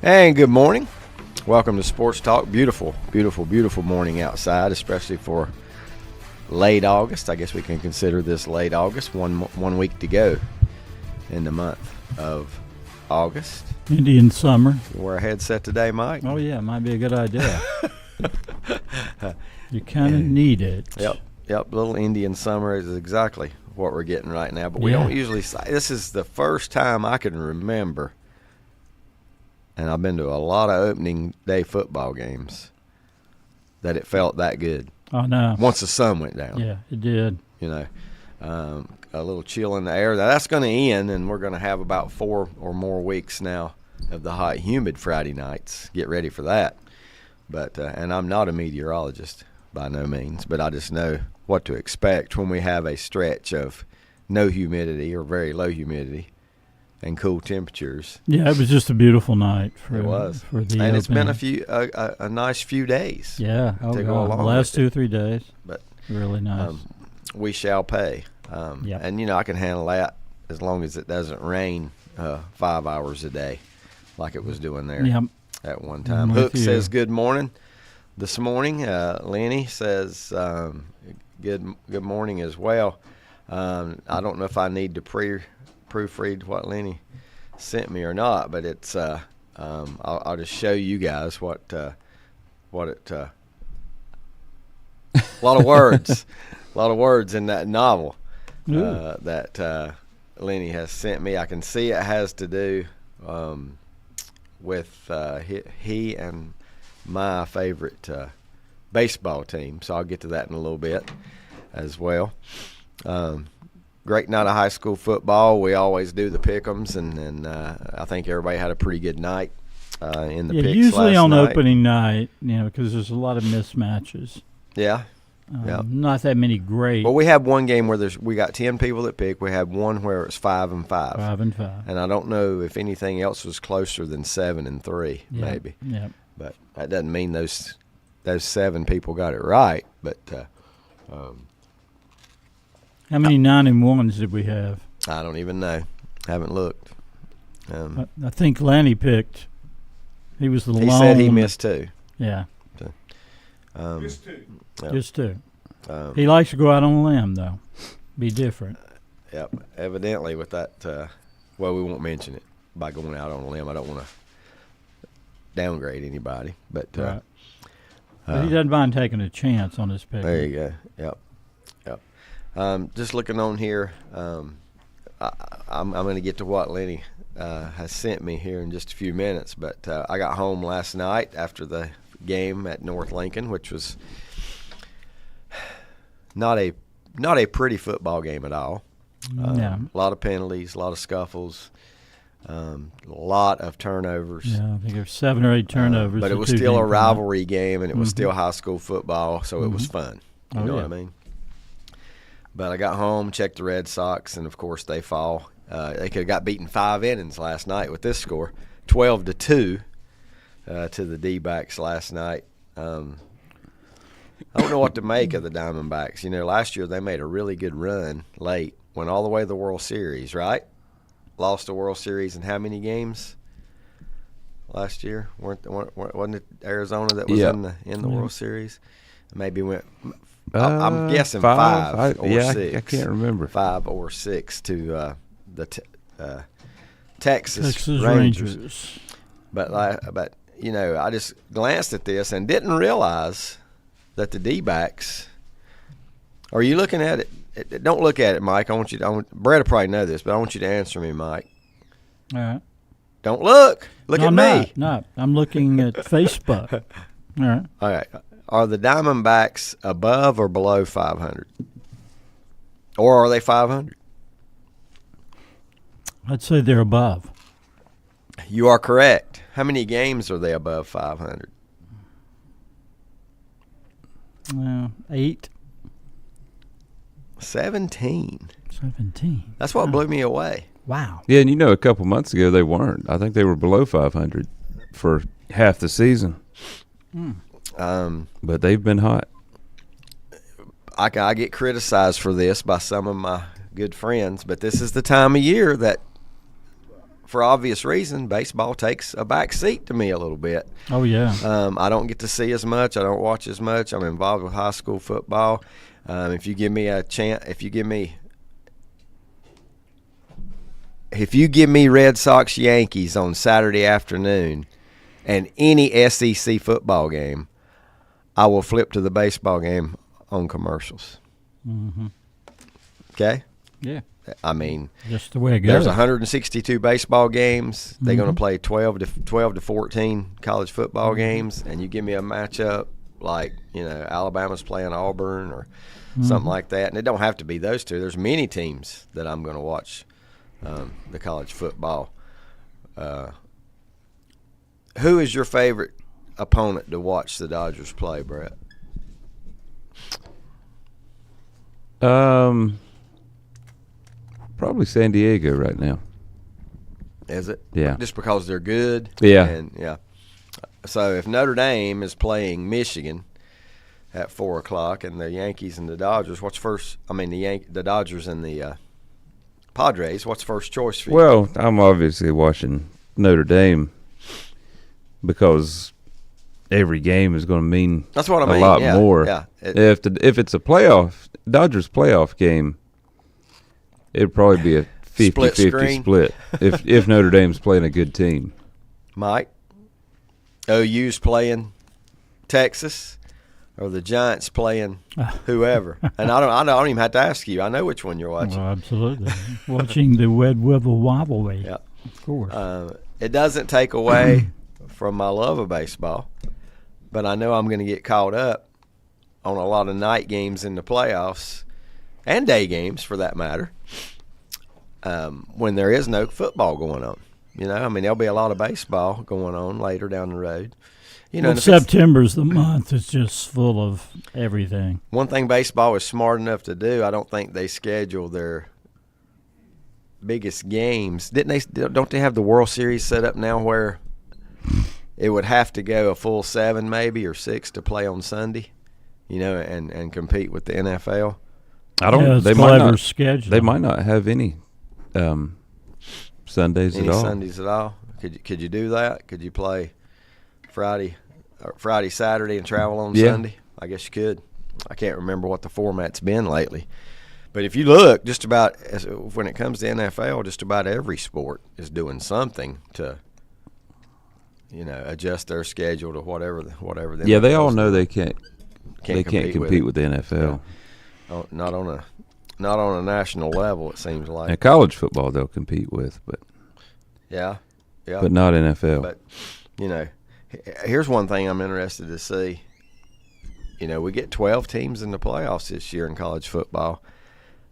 And good morning. Welcome to Sports Talk. Beautiful, beautiful, beautiful morning outside, especially for late August. I guess we can consider this late August. One week to go in the month of August. Indian summer. You wear a headset today, Mike? Oh, yeah, might be a good idea. You kind of need it. Yep. Little Indian summer is exactly what we're getting right now. But we don't usually say. This is the first time I can remember, and I've been to a lot of opening day football games, that it felt that good. Oh, no. Once the sun went down. Yeah, it did. You know, a little chill in the air. Now, that's going to end, and we're going to have about 4 or more weeks now of the hot, humid Friday nights. Get ready for that. But and I'm not a meteorologist by no means, but I just know what to expect when we have a stretch of no humidity or very low humidity and cool temperatures. Yeah, it was just a beautiful night. It was. For the and it's been opening. a nice few days. Yeah, to go along the last with 2 or it. 3 days. But really nice. We shall pay. And, you know, I can handle that as long as it doesn't rain 5 hours a day like it was doing there at one time. Hook says good morning this morning. Lenny says good morning as well. I don't know if I need to proofread what Lenny sent me or not, but it's I'll just show you guys what it a lot of words in that novel that Lenny has sent me. I can see it has to do with he and my favorite baseball team, so I'll get to that in a little bit as well. Great night of high school football. We always do the pick'ems, and I think everybody had a pretty good night in the picks usually last on night. opening night, because there's a lot of mismatches. Yeah. Not that many great. Well, we had one game where we got 10 people that pick. We had one where it was 5 and 5. 5 and 5. And I don't know if anything else was closer than 7 and 3, maybe. Yeah. But that doesn't mean those 7 people got it right. But how many 9 and 1s did we have? I don't even know. Haven't looked. I think Lanny picked. He was the lone. He said he missed 2. Yeah. Just 2. Yep. Just 2. He likes to go out on a limb, though. Be different. Yep. Evidently, with that, well, we won't mention it by going out on a limb. I don't want to downgrade anybody, but right. But he doesn't mind taking a chance on his pick. There you go. Yep. Just looking on here, I'm going to get to what Lenny has sent me here in just a few minutes. But I got home last night after the game at North Lincoln, which was not a pretty football game at all. A lot of penalties, a lot of scuffles, a lot of turnovers. Yeah, I think there's 7 or 8 turnovers. But it was still a rivalry game, and it was still high school football, so it was fun. You know what I mean? But I got home, checked the Red Sox, and, of course, they fall. They could have got beaten 5 innings last night with this score, 12-2 to the D-backs last night. I don't know what to make of the Diamondbacks. You know, last year they made a really good run late, went all the way to the World Series, right? Lost the World Series in how many games last year? Wasn't it Arizona that was in the World Series? Maybe went. I'm guessing 5 or 6. I can't remember. 5 or 6 to the Texas Rangers. But you know, I just glanced at this and didn't realize that the D-backs. Are you looking at it? Don't look at it, Mike. Brett will probably know this, but I want you to answer me, Mike. All right. Don't look. Look at me. No, I'm looking at Facebook. All right. All right. Are the Diamondbacks above or below 500? Or are they 500? I'd say they're above. You are correct. How many games are they above 500? 8. 17. 17. That's what blew me away. Wow. Yeah, and you know, a couple months ago they weren't. I think they were below 500 for half the season. But they've been hot. I get criticized for this by some of my good friends, but this is the time of year that for obvious reason, baseball takes a back seat to me a little bit. Oh, yeah. I don't get to see as much. I don't watch as much. I'm involved with high school football. If you give me a chance, if you give me Red Sox Yankees on Saturday afternoon and any SEC football game, I will flip to the baseball game on commercials. Mm-hmm. Okay? Yeah. I mean, just the way it goes. There's 162 baseball games. They're going to play 12 to 14 college football games, and you give me a matchup like, Alabama's playing Auburn or something like that, and it don't have to be those two. There's many teams that I'm going to watch the college football. Who is your favorite opponent to watch the Dodgers play, Brett? Probably San Diego right now. Is it? Yeah. Just because they're good? Yeah. And so if Notre Dame is playing Michigan at 4 o'clock and the Yankees and the Dodgers, what's first? I mean, the Dodgers and the Padres, what's first choice for you? Well, I'm obviously watching Notre Dame because every game is going to mean that's what I mean. A lot yeah, more. Yeah. If it's a Dodgers playoff game, it'd probably be a 50-50 split if Notre Dame's playing a good team. Mike, OU's playing Texas, or the Giants playing whoever, and I don't even have to ask you. I know which one you're watching. Well, absolutely, watching the Wed Wibble Wobble. Yeah, of course. It doesn't take away from my love of baseball, but I know I'm going to get caught up on a lot of night games in the playoffs and day games, for that matter. When there is no football going on, I mean, there'll be a lot of baseball going on later down the road. September's the month. It's just full of everything. One thing baseball is smart enough to do, I don't think they schedule their biggest games. Don't they have the World Series set up now where it would have to go a full 7 maybe or 6 to play on Sunday, and compete with the NFL? I don't. Yeah, they might not schedule. They might not have any Sundays at all. Sundays at all? Could you do that? Could you play Friday, Saturday, and travel on Sunday? I guess you could. I can't remember what the format's been lately. But if you look, just about when it comes to NFL, just about every sport is doing something to, adjust their schedule to whatever the yeah, they NFL's all know doing. they can't compete with the NFL. Yeah. Not on a national level, it seems like. And college football they'll compete with, but yeah, but not NFL. But here's one thing I'm interested to see. We get 12 teams in the playoffs this year in college football.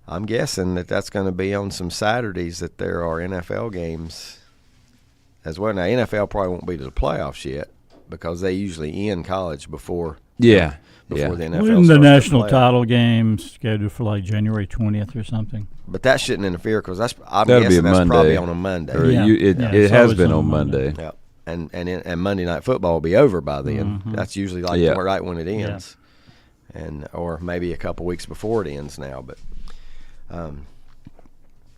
I'm guessing that's going to be on some Saturdays that there are NFL games as well. Now, NFL probably won't be to the playoffs yet because they usually end college before the NFL When the national title game's scheduled for like January 20th or something. But that shouldn't interfere because I'm That'll guessing be that's Monday. probably on a Monday. It has been on Monday. Yeah. And Monday Night Football will be over by then. Mm-hmm. That's usually right when it ends, or maybe a couple weeks before it ends now. But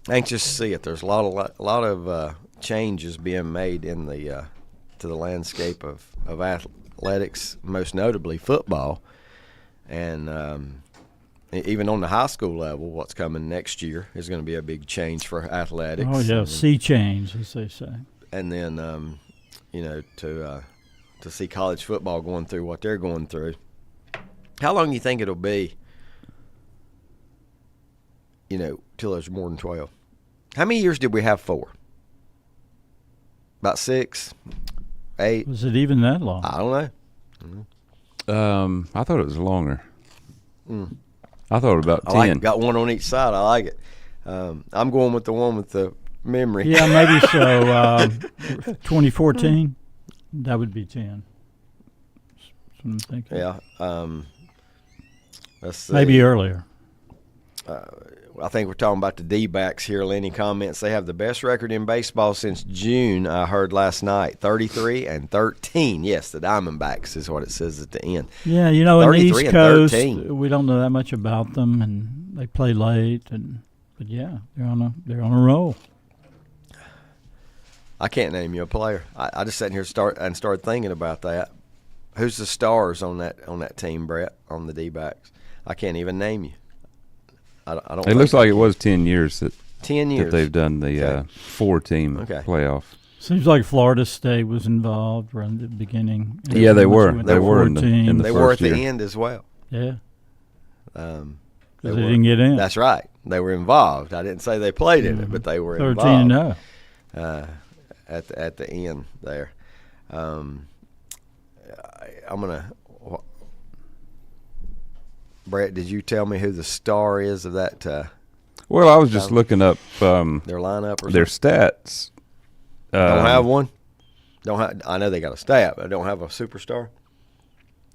anxious to see it. There's a lot of changes being made in the to the landscape of athletics, most notably football, and even on the high school level, what's coming next year is going to be a big change for athletics. Oh yeah, sea change, as they say. And then to see college football going through what they're going through. How long do you think it'll be, till there's more than 12? How many years did we have 4? About 6, 8? Was it even that long? I don't know. I thought it was longer. I thought about 10. Got one on each side. I like it. I'm going with the one with the memory. Yeah, maybe so. 2014, that would be 10. That's what I'm thinking. Yeah. Let's see. Maybe earlier. I think we're talking about the D-backs here. Lenny comments they have the best record in baseball since June, I heard last night, 33-13. Yes, the Diamondbacks is what it says at the end. Yeah, in the East Coast, we don't know that much about them, and they play late. But yeah, they're on a roll. I can't name you a player. I just sat here started thinking about that. Who's the stars on that team, Brett, on the D-backs? I can't even name you. I don't. It looks like it was 10 years that 10 years that they've done the 4-team playoff. Seems like Florida State was involved right in the beginning. Yeah, they were. They were in the They were at first year. the end as well. Yeah. They didn't get in. That's right. They were involved. I didn't say they played in it, but they were 13-0. At the end there. I'm gonna. Brett, did you tell me who the star is of that? Well, I was just looking up their lineup or their stats. Don't have one. Don't have. I know they got a stat, but I don't have a superstar.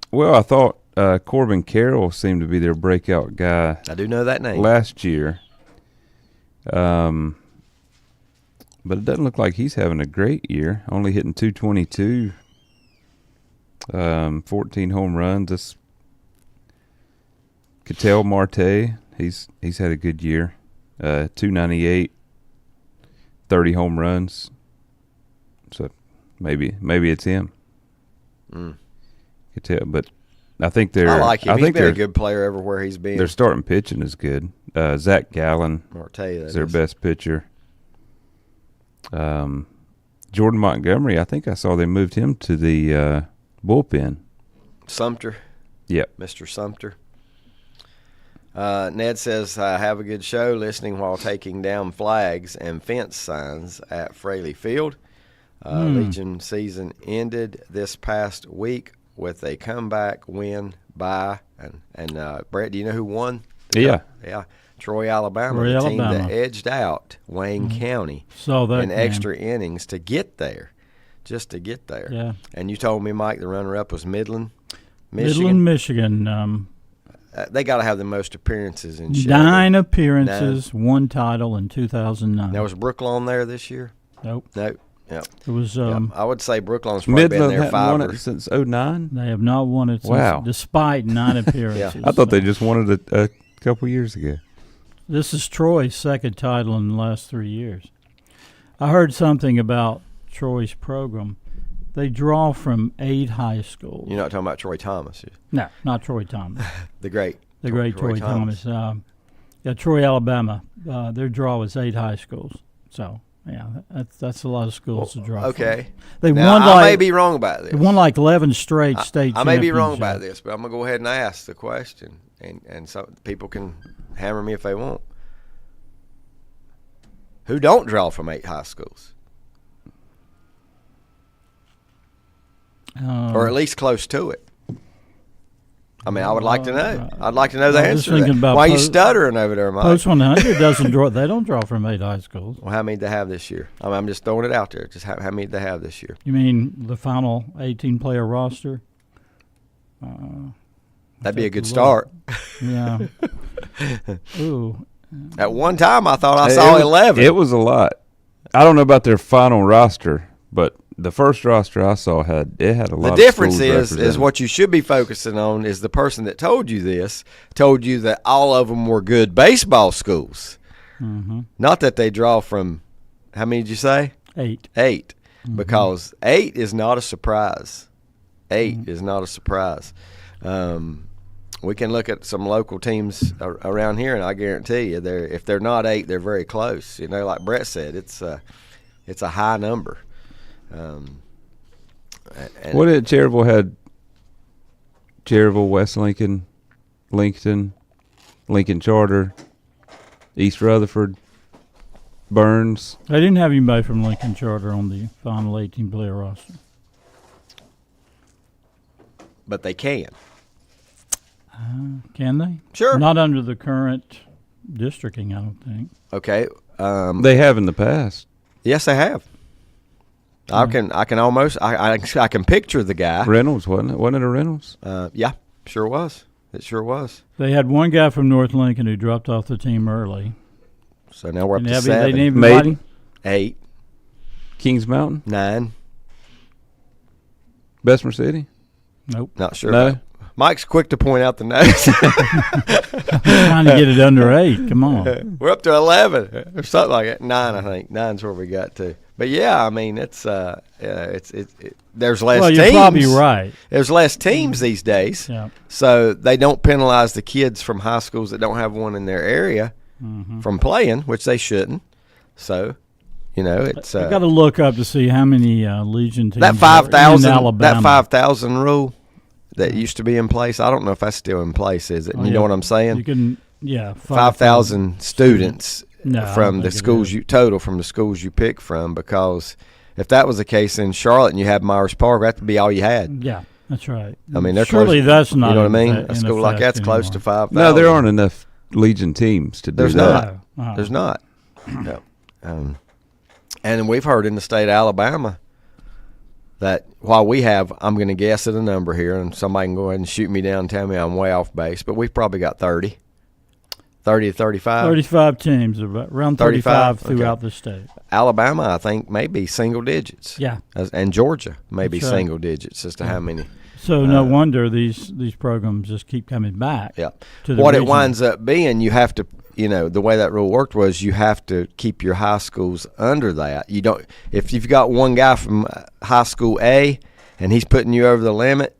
Well, I thought Corbin Carroll seemed to be their breakout guy. I do know that name. Last year. But it doesn't look like he's having a great year. Only hitting .222, 14 home runs. This Ketel Marte, he's had a good year. .298, 30 home runs. So maybe it's him. Ketel, but I think they're. I like him. He's been a good player everywhere he's been. Their starting pitching is good. Zach Gallen is their best pitcher. Jordan Montgomery, I think I saw they moved him to the bullpen. Sumter. Yep. Mr. Sumter. Ned says, have a good show listening while taking down flags and fence signs at Fraley Field. Legion season ended this past week with a comeback win by and Brett, do you know who won? Yeah. Troy, Alabama, the team that edged out Wayne County in extra innings to get there, just to get there. Yeah. And you told me, Mike, the runner-up was Midland, Michigan. Michigan. They got to have the most appearances in Shelby. 9 appearances, 1 title in 2009. Now, was Brooklyn there this year? Nope. Nope. Yep. It was. I would say Brooklyn's probably been there 5 won it since 2009. They have not won it since, despite 9 appearances. I thought they just won it a couple years ago. This is Troy's second title in the last 3 years. I heard something about Troy's program. They draw from 8 high schools. You're not talking about Troy Thomas? No, not Troy Thomas. The great Troy Thomas. Troy, Alabama. Their draw was 8 high schools. So, yeah, that's a lot of schools to draw okay. From. I may be wrong about this. They won like 11 straight state I may be wrong about this, but I'm going to go ahead and ask the question, and so people can hammer me if they want. Who don't draw from 8 high schools? Or at least close to it. I mean, I would like to know. I'd like to know the answer to that. Why are you stuttering over there, Mike? Post 100 doesn't draw. They don't draw from 8 high schools. Well, how many do they have this year? I'm just throwing it out there. Just how many do they have this year? You mean the final 18-player roster? That'd be a good start. Yeah. Ooh. At one time, I thought I saw 11. It was a lot. I don't know about their final roster, but the first roster I saw had a lot of schools. The difference is what you should be focusing on is the person that told you this told you that all of them were good baseball schools. Mm-hmm. Not that they draw from, how many did you say? 8. 8. Mm-hmm. Because 8 is not a surprise. 8 is not a surprise. We can look at some local teams around here, and I guarantee you, if they're not 8, they're very close. You know, like Brett said, it's a high number. What did Cherryville had? Cherryville, West Lincoln, Lincoln Charter, East Rutherford, Burns. They didn't have anybody from Lincoln Charter on the final 18-player roster. But they can. Can they? Sure. Not under the current districting, I don't think. Okay. They have in the past. Yes, they have. I can picture the guy. Reynolds, wasn't it? Wasn't it a Reynolds? Yeah, sure was. It sure was. They had one guy from North Lincoln who dropped off the team early. So now we're up to 7. Maiden? 8. Kings Mountain? 9. Bessemer City? Nope. Not sure. No. Mike's quick to point out the notes. Trying to get it under 8. Come on. We're up to 11 or something like that. 9, I think. 9's where we got to. But yeah, I mean, it's there's less teams. You're probably right. There's less teams these days, so they don't penalize the kids from high schools that don't have one in their area from playing, which they shouldn't. So, it's. I got to look up to see how many Legion teams that 5,000 in Alabama. That 5,000 rule that used to be in place. I don't know if that's still in place. Is it? You know what I'm saying? You can, 5,000 students. From the schools total from the schools you pick from, because if that was the case in Charlotte and you had Myers Park, that'd be all you had. Yeah, that's right. I mean, they're surely close, that's not. You know what I mean? A school like that's anymore. close to 5,000. No, there aren't enough Legion teams to do There's that. not. There's not. No. And we've heard in the state of Alabama that while we have, I'm going to guess at a number here, and somebody can go ahead and shoot me down and tell me I'm way off base, but we've probably got 30 to 35? 35 teams, around 35 throughout the state. Alabama, I think, may be single digits. Yeah. And Georgia may be single digits as to how many. So no wonder these programs just keep coming back. Yeah. To the what region. it winds up being, you have to, the way that rule worked was you have to keep your high schools under that. You don't, if you've got one guy from high school A and he's putting you over the limit,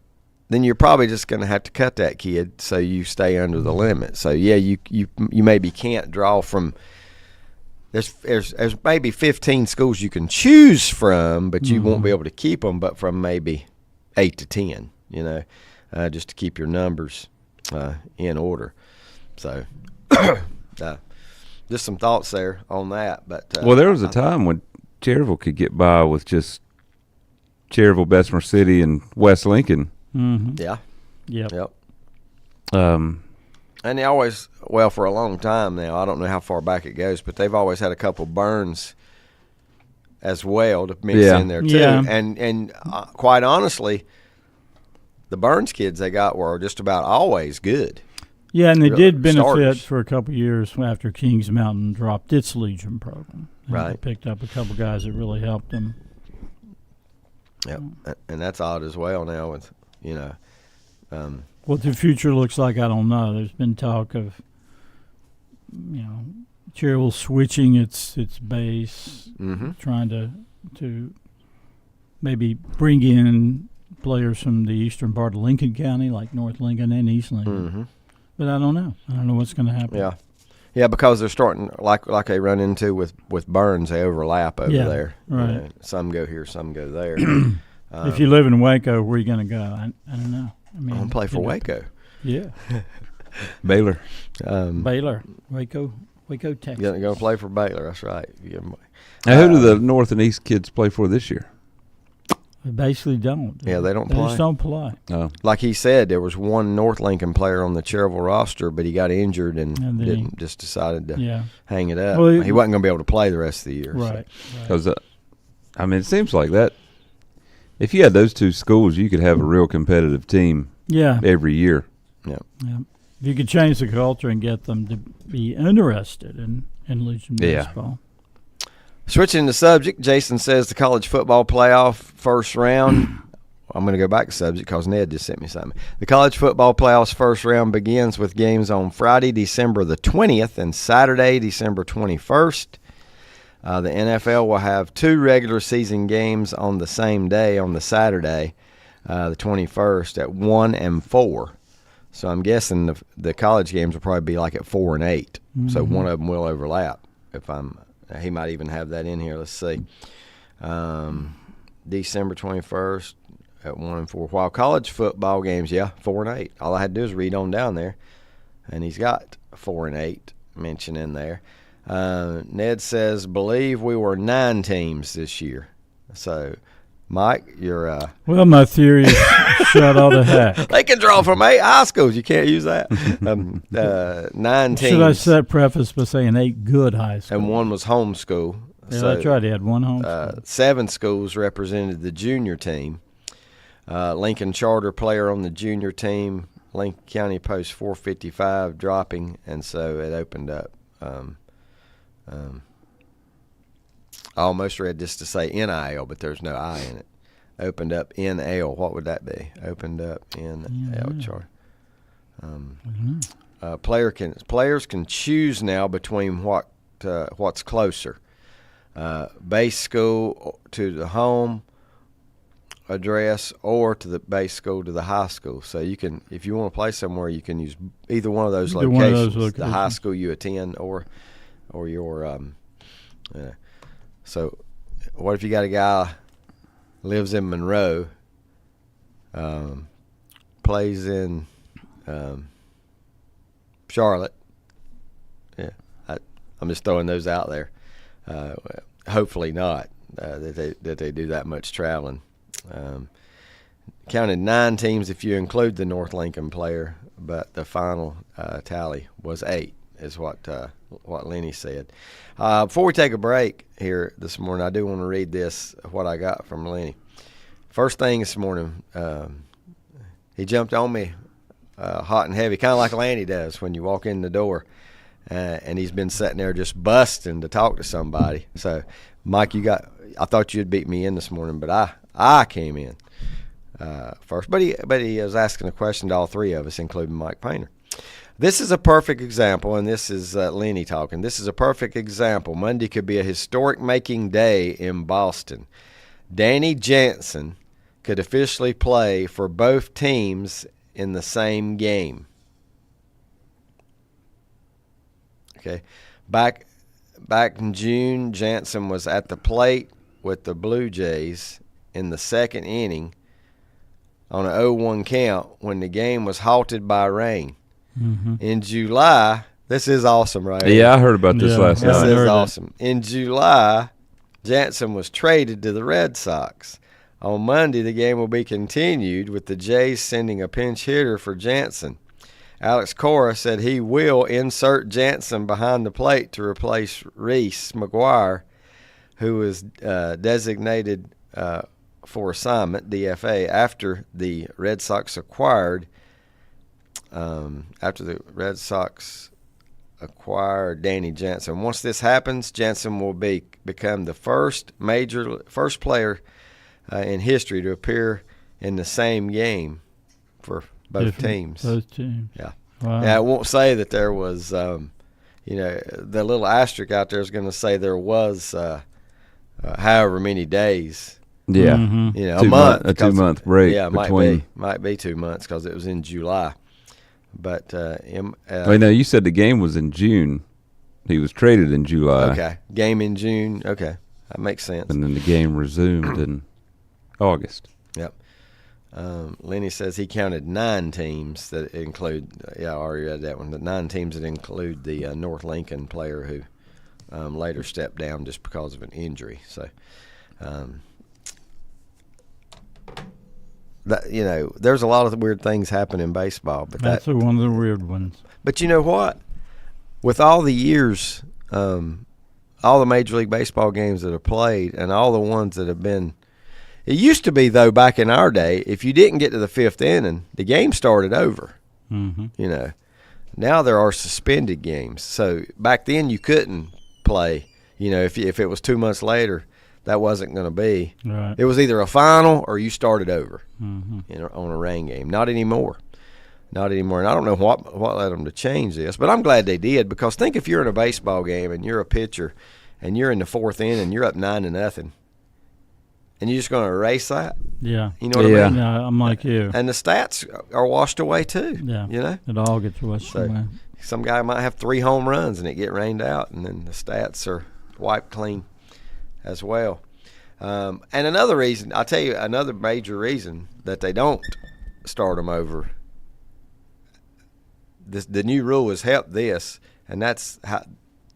then you're probably just going to have to cut that kid so you stay under the limit. So, yeah, you maybe can't draw from there's maybe 15 schools you can choose from, but you won't be able to keep them but from maybe 8 to 10, just to keep your numbers in order. So, just some thoughts there on that. But well, there was a time when Cherryville could get by with just Cherryville, Bessemer City, and West Lincoln. Mm-hmm. Yeah. Yep. And they always, for a long time now, I don't know how far back it goes, but they've always had a couple Burns as well to mix in there too. Yeah. And quite honestly, the Burns kids they got were just about always good. Yeah, and they did benefit starters. for a couple of years after Kings Mountain dropped its Legion program. And right. They picked up a couple guys that really helped them. Yep, and that's odd as well now with, what the future looks like, I don't know. There's been talk of, Cherryville switching its base, trying to maybe bring in players from the eastern part of Lincoln County, like North Lincoln and East Lincoln. But I don't know. I don't know what's going to happen. Yeah. Yeah, because they're starting like they run into with Burns, they overlap over there. Right. Some go here, some go there. If you live in Waco, where are you going to go? I don't know. I mean, I'm gonna play for Waco. Yeah. Baylor. Baylor. Waco, Texas. You're going to play for Baylor. That's right. Now, who do the North and East kids play for this year? They basically don't. Yeah, they don't play. They just don't play. Oh. Like he said, there was one North Lincoln player on the Cherryville roster, but he got injured and just decided to hang it up. Well, he wasn't going to be able to play the rest of the year. Right. Because, it seems like that. If you had those two schools, you could have a real competitive team every year. Yeah. If you could change the culture and get them to be interested in Legion baseball. Switching the subject, Jason says the college football playoff first round. I'm going to go back to subject because Ned just sent me something. The college football playoffs first round begins with games on Friday, December the 20th, and Saturday, December 21st. The NFL will have 2 regular season games on the same day, on the Saturday, the 21st, at 1 and 4. So I'm guessing the college games will probably be like at 4 and 8. So one of them will overlap. He might even have that in here. Let's see. December 21st at 1 and 4. While college football games, 4 and 8. All I had to do is read on down there, and he's got 4 and 8 mentioned in there. Ned says, believe we were 9 teams this year. So, Mike, you're well, my theory is shut all the heck. They can draw from 8 high schools. You can't use that. 9 teams. Should I set preface by saying 8 good high schools? And 1 was homeschool. Yeah, that's right. He had 1 homeschool. 7 schools represented the junior team. Lincoln Charter player on the junior team. Lincoln County Post 455 dropping, and so it opened up. I almost read this to say NIL, but there's no I in it. opened up NL, what would that be? Opened up NL chart. Players can choose now between what's closer, base school to the home address or to the base school to the high school. So you can, if you want to play somewhere, you can use either one of those locations, the high school you attend or your so what if you got a guy lives in Monroe, plays in Charlotte? Yeah, I'm just throwing those out there. Hopefully not that they do that much traveling. Counted 9 teams if you include the North Lincoln player, but the final tally was 8, is what Lenny said. Before we take a break here this morning, I do want to read this, what I got from Lenny. First thing this morning, he jumped on me hot and heavy, kind of like Lanny does when you walk in the door, and he's been sitting there just busting to talk to somebody. So, Mike, I thought you'd beat me in this morning, but I came in first. But he was asking a question to all 3 of us, including Mike Painter. This is a perfect example, and this is Lenny talking. This is a perfect example. Monday could be a historic-making day in Boston. Danny Jansen could officially play for both teams in the same game. Okay, back in June, Jansen was at the plate with the Blue Jays in the 2nd inning on an 0-1 count when the game was halted by rain. Mm-hmm. In July, this is awesome, right? Yeah, I heard about this last night. This is awesome. In July, Jansen was traded to the Red Sox. On Monday, the game will be continued with the Jays sending a pinch hitter for Jansen. Alex Cora said he will insert Jansen behind the plate to replace Reese McGuire, who was designated for assignment, DFA, after the Red Sox acquired Danny Jansen. Once this happens, Jansen will become the first player in history to appear in the same game for both teams. Both teams. Yeah. Wow. Now, I won't say that there was, the little asterisk out there is going to say there was however many days. Yeah. Mm-hmm. A month. A 2-month break. Yeah, between. might be 2 months because it was in July. But wait, no, you said the game was in June. He was traded in July. Okay, game in June. Okay, that makes sense. And then the game resumed in August. Yep. Lenny says he counted 9 teams that include. I already read that one. The 9 teams that include the North Lincoln player who later stepped down just because of an injury. So. There's a lot of weird things happen in baseball, but that's one of the weird ones. But you know what? With all the years, all the Major League Baseball games that have played, and all the ones that have been, it used to be though back in our day, if you didn't get to the 5th inning, the game started over. Mm-hmm. Now there are suspended games, so back then you couldn't play. If it was 2 months later. That wasn't going to be. Right. It was either a final or you started over mm-hmm. On a rain game. Not anymore. And I don't know what led them to change this, but I'm glad they did, because think if you're in a baseball game and you're a pitcher and you're in the 4th inning and you're up 9-0, and you're just going to erase that. Yeah. You know what I mean? Yeah, I'm like you. And the stats are washed away too. Yeah. It all gets washed away. Some guy might have 3 home runs and it get rained out, and then the stats are wiped clean as well. And another reason, I'll tell you another major reason that they don't start them over. The new rule has helped this, and that's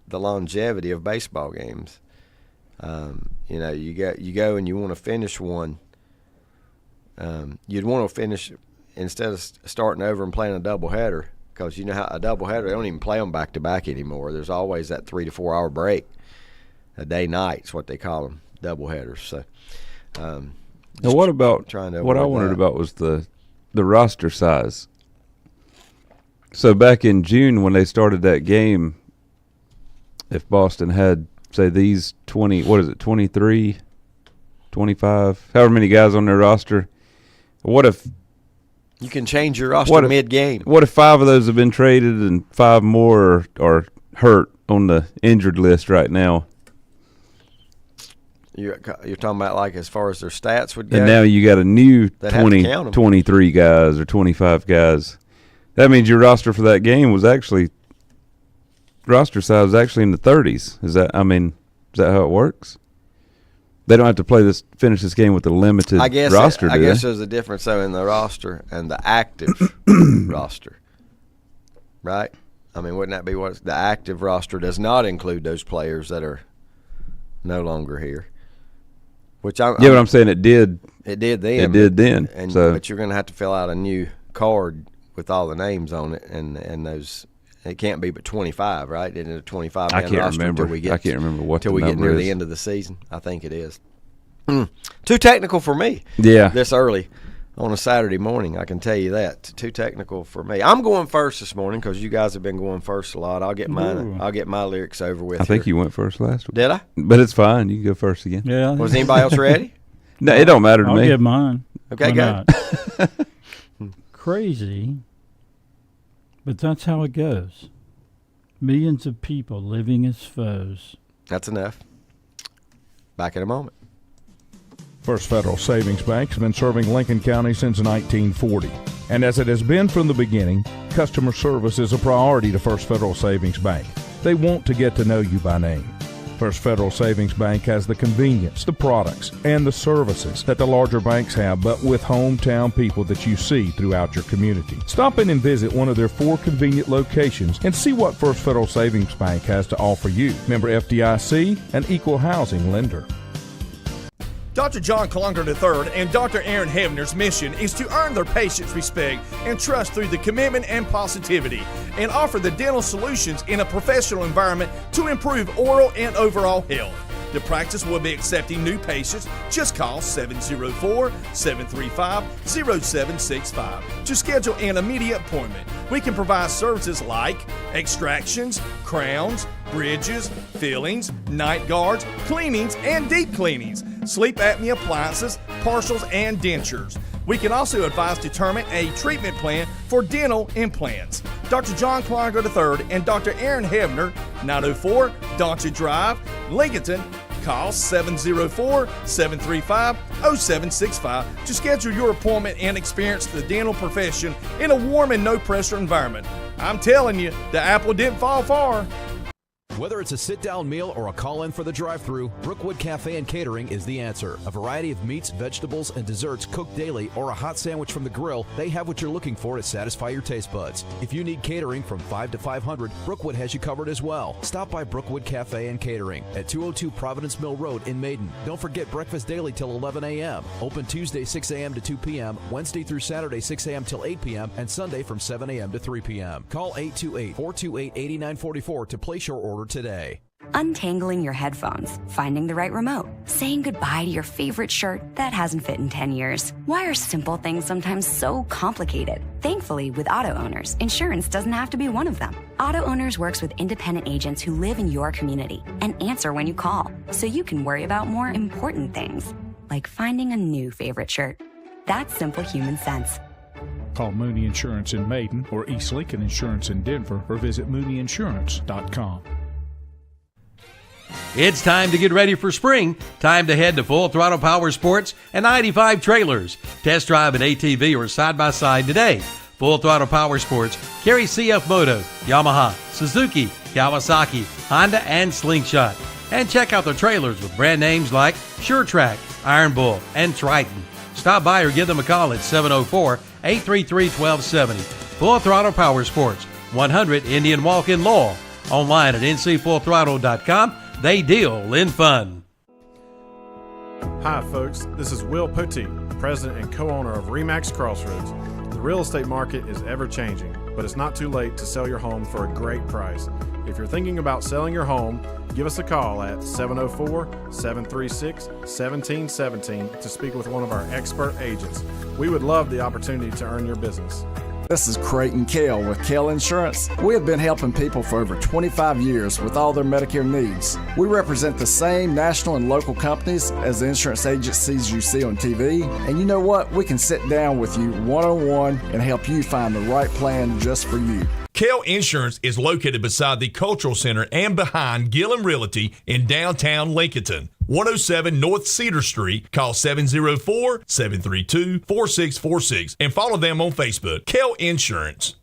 the longevity of baseball games. You go and you want to finish one. You'd want to finish instead of starting over and playing a doubleheader, because you know how a doubleheader, they don't even play them back to back anymore. There's always that 3 to 4 hour break. A day-night's what they call them, doubleheaders. So, now what I wondered about was the roster size. So back in June when they started that game, if Boston had, say, these 23 25, however many guys on their roster. What if you can change your roster mid-game? What if 5 of those have been traded and 5 more are hurt on the injured list right now? You're talking about like as far as their stats would go? And now you got a new 23 guys or 25 guys. That means your roster for that game was actually – roster size was actually in the 30s. Is that how it works? They don't have to finish this game with a limited roster, I guess there's a difference, though, in the roster and the active roster, right? I mean, wouldn't that be what the active roster does not include those players that are no longer here? But I'm saying it did. It did then. But you're going to have to fill out a new card with all the names on it, and those. It can't be but 25, right? Isn't it a 25 man roster? I can't remember what until we get near the end of the season. I think it is. Too technical for me. Yeah. This early on a Saturday morning, I can tell you that. Too technical for me. I'm going first this morning because you guys have been going first a lot. I'll get mine. I'll get my lyrics over with. I think you went first last week. Did I? But it's fine. You can go first again. Yeah. Was anybody else ready? No, it don't matter to me. I'll get mine. Okay, go. Crazy. But that's how it goes. Millions of people living as foes. That's enough. Back in a moment. First Federal Savings Bank has been serving Lincoln County since 1940. And as it has been from the beginning, customer service is a priority to First Federal Savings Bank. They want to get to know you by name. First Federal Savings Bank has the convenience, the products, and the services that the larger banks have, but with hometown people that you see throughout your community. Stop in and visit one of their 4 convenient locations and see what First Federal Savings Bank has to offer you. Member FDIC, an equal housing lender. Dr. John Klunger III and Dr. Aaron Hebner's mission is to earn their patients' respect and trust through the commitment and positivity, and offer the dental solutions in a professional environment to improve oral and overall health. The practice will be accepting new patients. Just call 704-735-0765 to schedule an immediate appointment. We can provide services like extractions, crowns, bridges, fillings, night guards, cleanings, and deep cleanings, sleep apnea appliances, partials, and dentures. We can also advise determine a treatment plan for dental implants. Dr. John Klunger III and Dr. Aaron Hebner, 904 Doncha Drive, Lincolnton. Call 704-735-0765 to schedule your appointment and experience the dental profession in a warm and no-pressure environment. I'm telling you, the apple didn't fall far. Whether it's a sit-down meal or a call-in for the drive-thru, Brookwood Cafe and Catering is the answer. A variety of meats, vegetables, and desserts cooked daily, or a hot sandwich from the grill, they have what you're looking for to satisfy your taste buds. If you need catering from 5 to 500, Brookwood has you covered as well. Stop by Brookwood Cafe and Catering at 202 Providence Mill Road in Maiden. Don't forget breakfast daily till 11 a.m. Open Tuesday 6 a.m. to 2 p.m., Wednesday through Saturday 6 a.m. till 8 p.m., and Sunday from 7 a.m. to 3 p.m. Call 828-428-8944 to place your order today. Untangling your headphones, finding the right remote, saying goodbye to your favorite shirt that hasn't fit in 10 years. Why are simple things sometimes so complicated? Thankfully, with auto owners, insurance doesn't have to be one of them. Auto Owners works with independent agents who live in your community and answer when you call, so you can worry about more important things, like finding a new favorite shirt. That's simple human sense. Call Mooney Insurance in Maiden or East Lincoln Insurance in Denver, or visit mooneyinsurance.com. It's time to get ready for spring. Time to head to Full Throttle Power Sports and 95 Trailers. Test drive an ATV or side-by-side today. Full Throttle Power Sports carries CF Moto, Yamaha, Suzuki, Kawasaki, Honda, and Slingshot. And check out their trailers with brand names like SureTrack, Iron Bull, and Triton. Stop by or give them a call at 704-833-1270. Full Throttle Power Sports, 100 Indian Walk in Lowell. Online at ncfullthrottle.com. They deal in fun. Hi, folks. This is Will Poteet, president and co-owner of RE/MAX Crossroads. The real estate market is ever-changing, but it's not too late to sell your home for a great price. If you're thinking about selling your home, give us a call at 704-736-1717 to speak with one of our expert agents. We would love the opportunity to earn your business. This is Creighton Kell with Kell Insurance. We have been helping people for over 25 years with all their Medicare needs. We represent the same national and local companies as the insurance agencies you see on TV. And you know what? We can sit down with you one-on-one and help you find the right plan just for you. Kell Insurance is located beside the Cultural Center and behind Gillum Realty in downtown Lincolnton. 107 North Cedar Street. Call 704-732-4646 and follow them on Facebook. Kell Insurance.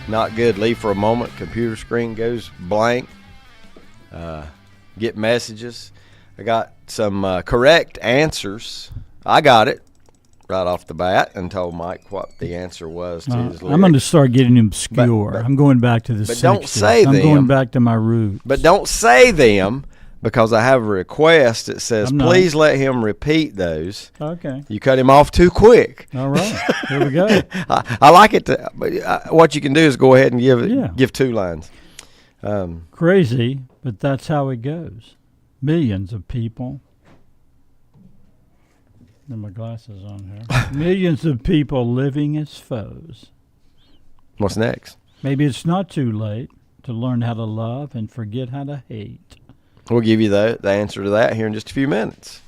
Not good. Leave for a moment. Computer screen goes blank. Get messages. I got some correct answers. I got it right off the bat and told Mike what the answer was to his lyrics. I'm going to start getting obscure. But I'm going back to the 60s. Don't say them. I'm going back to my roots. But don't say them because I have a request that says, please let him repeat those. Okay. You cut him off too quick. All right. Here we go. I like it. What you can do is go ahead and give 2 lines. Crazy, but that's how it goes. Millions of people. Got my glasses on here. Millions of people living as foes. What's next? Maybe it's not too late to learn how to love and forget how to hate. We'll give you the answer to that here in just a few minutes.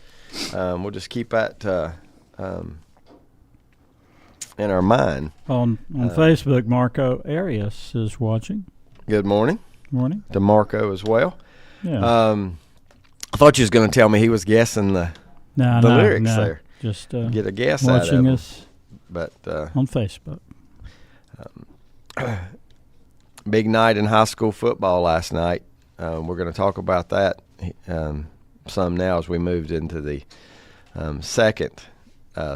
We'll just keep that in our mind. On Facebook, Marco Arias is watching. Good morning. Morning. To Marco as well. Yeah. I thought you was going to tell me he was guessing the lyrics there. Just get a guess out of watching us but, on Facebook. Big night in high school football last night. We're going to talk about that some now as we moved into the second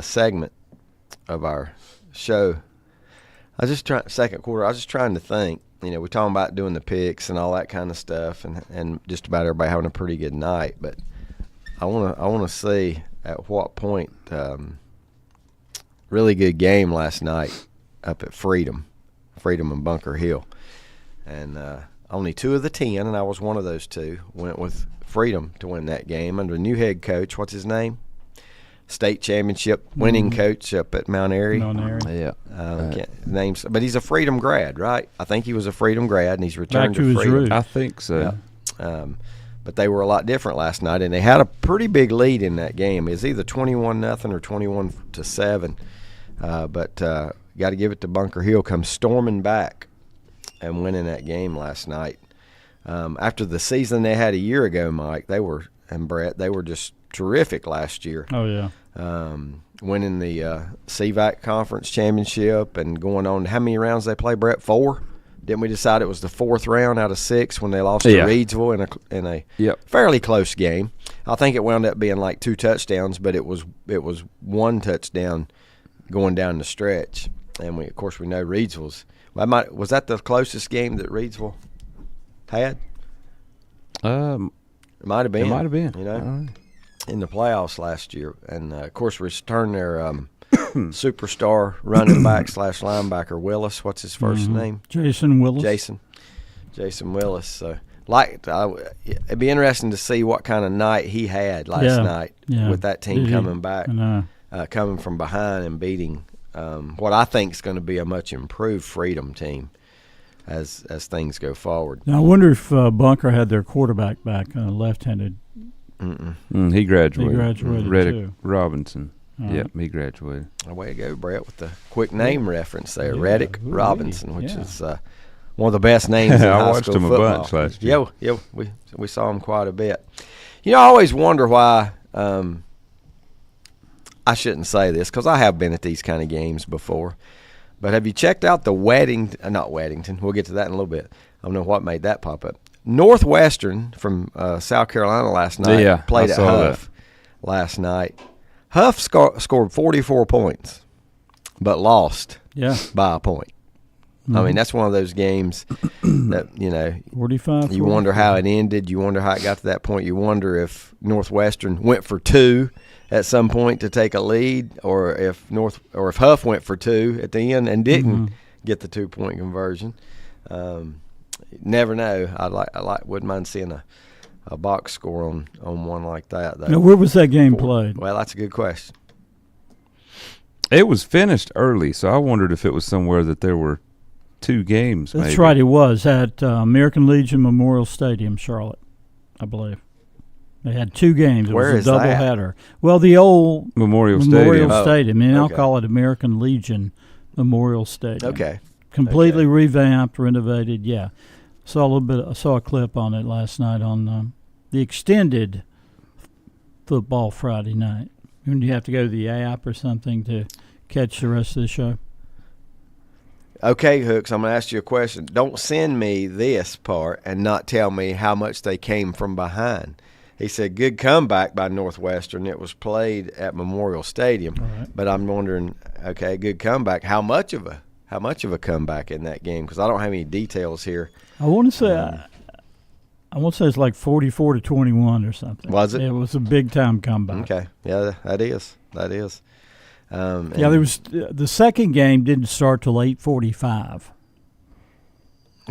segment of our show. Second quarter, I was just trying to think. You know, we're talking about doing the picks and all that kind of stuff and just about everybody having a pretty good night. But I want to see at what point really good game last night up at Freedom and Bunker Hill. And only 2 of the 10, and I was one of those 2, went with Freedom to win that game under a new head coach. What's his name? State championship winning coach up at Mount Airy. Yeah. Names, but he's a Freedom grad, right? I think he was a Freedom grad, and he's returned to Freedom. I think so. Yeah. But they were a lot different last night, and they had a pretty big lead in that game. It was either 21-0 or 21-7. But got to give it to Bunker Hill. Come storming back and winning that game last night. After the season they had a year ago, Mike, Brett, they were just terrific last year. Oh, yeah. Winning the CVAC Conference Championship and going on. How many rounds they play, Brett? 4? Didn't we decide it was the 4th round out of 6 when they lost to Reidsville in a fairly close game? I think it wound up being like 2 touchdowns, but it was 1 touchdown going down the stretch. And of course we know Reidsville's. Was that the closest game that Reidsville had? It might have been. It might have been. You know, in the playoffs last year, and of course returned their superstar running back / linebacker Willis. What's his first name? Jason Willis. Jason Willis. So, it'd be interesting to see what kind of night he had last night with that team coming back, coming from behind and beating what I think is going to be a much improved Freedom team. as things go forward. Now I wonder if Bunker had their quarterback back, left-handed. He graduated. He graduated Reddick too. Robinson. All Yep, right. he graduated. Way to go, Brett, with the quick name reference there. Yeah. Reddick Ooh-wee. Robinson, which Yeah. is one of the best names in I high watched school him a football. bunch last year. Yeah, we saw him quite a bit. I always wonder why. I shouldn't say this because I have been at these kind of games before. But have you checked out the not Weddington, we'll get to that in a little bit. I don't know what made that pop up. Northwestern from South Carolina last night played at Huff last night. Huff scored 44 points, but lost by a point. Mm-hmm. I mean, that's one of those games that, 45. You wonder how it ended. You wonder how it got to that point. You wonder if Northwestern went for 2 at some point to take a lead, or if Huff went for 2 at the end and didn't get the 2-point conversion. Never know. I wouldn't mind seeing a box score on one like that. Now, where was that game played? Well, that's a good question. It was finished early, so I wondered if it was somewhere that there were 2 games. That's maybe. right. It was at American Legion Memorial Stadium, Charlotte, I believe. They had 2 games. It Where was a is that? doubleheader. Well, the old Memorial Stadium. And I'll call it American Legion Memorial Stadium. Okay. Completely revamped, renovated. Yeah, saw a clip on it last night on the extended football Friday night. When you have to go to the app or something to catch the rest of the show. Okay, Hooks, I'm going to ask you a question. Don't send me this part and not tell me how much they came from behind. He said, good comeback by Northwestern. It was played at Memorial Stadium. Right. But I'm wondering, okay, good comeback. How much of a comeback in that game? Because I don't have any details here. I want to say it's like 44-21 or something. Was it? It was a big time comeback. Okay, yeah, that is. There was the second game didn't start till 8:45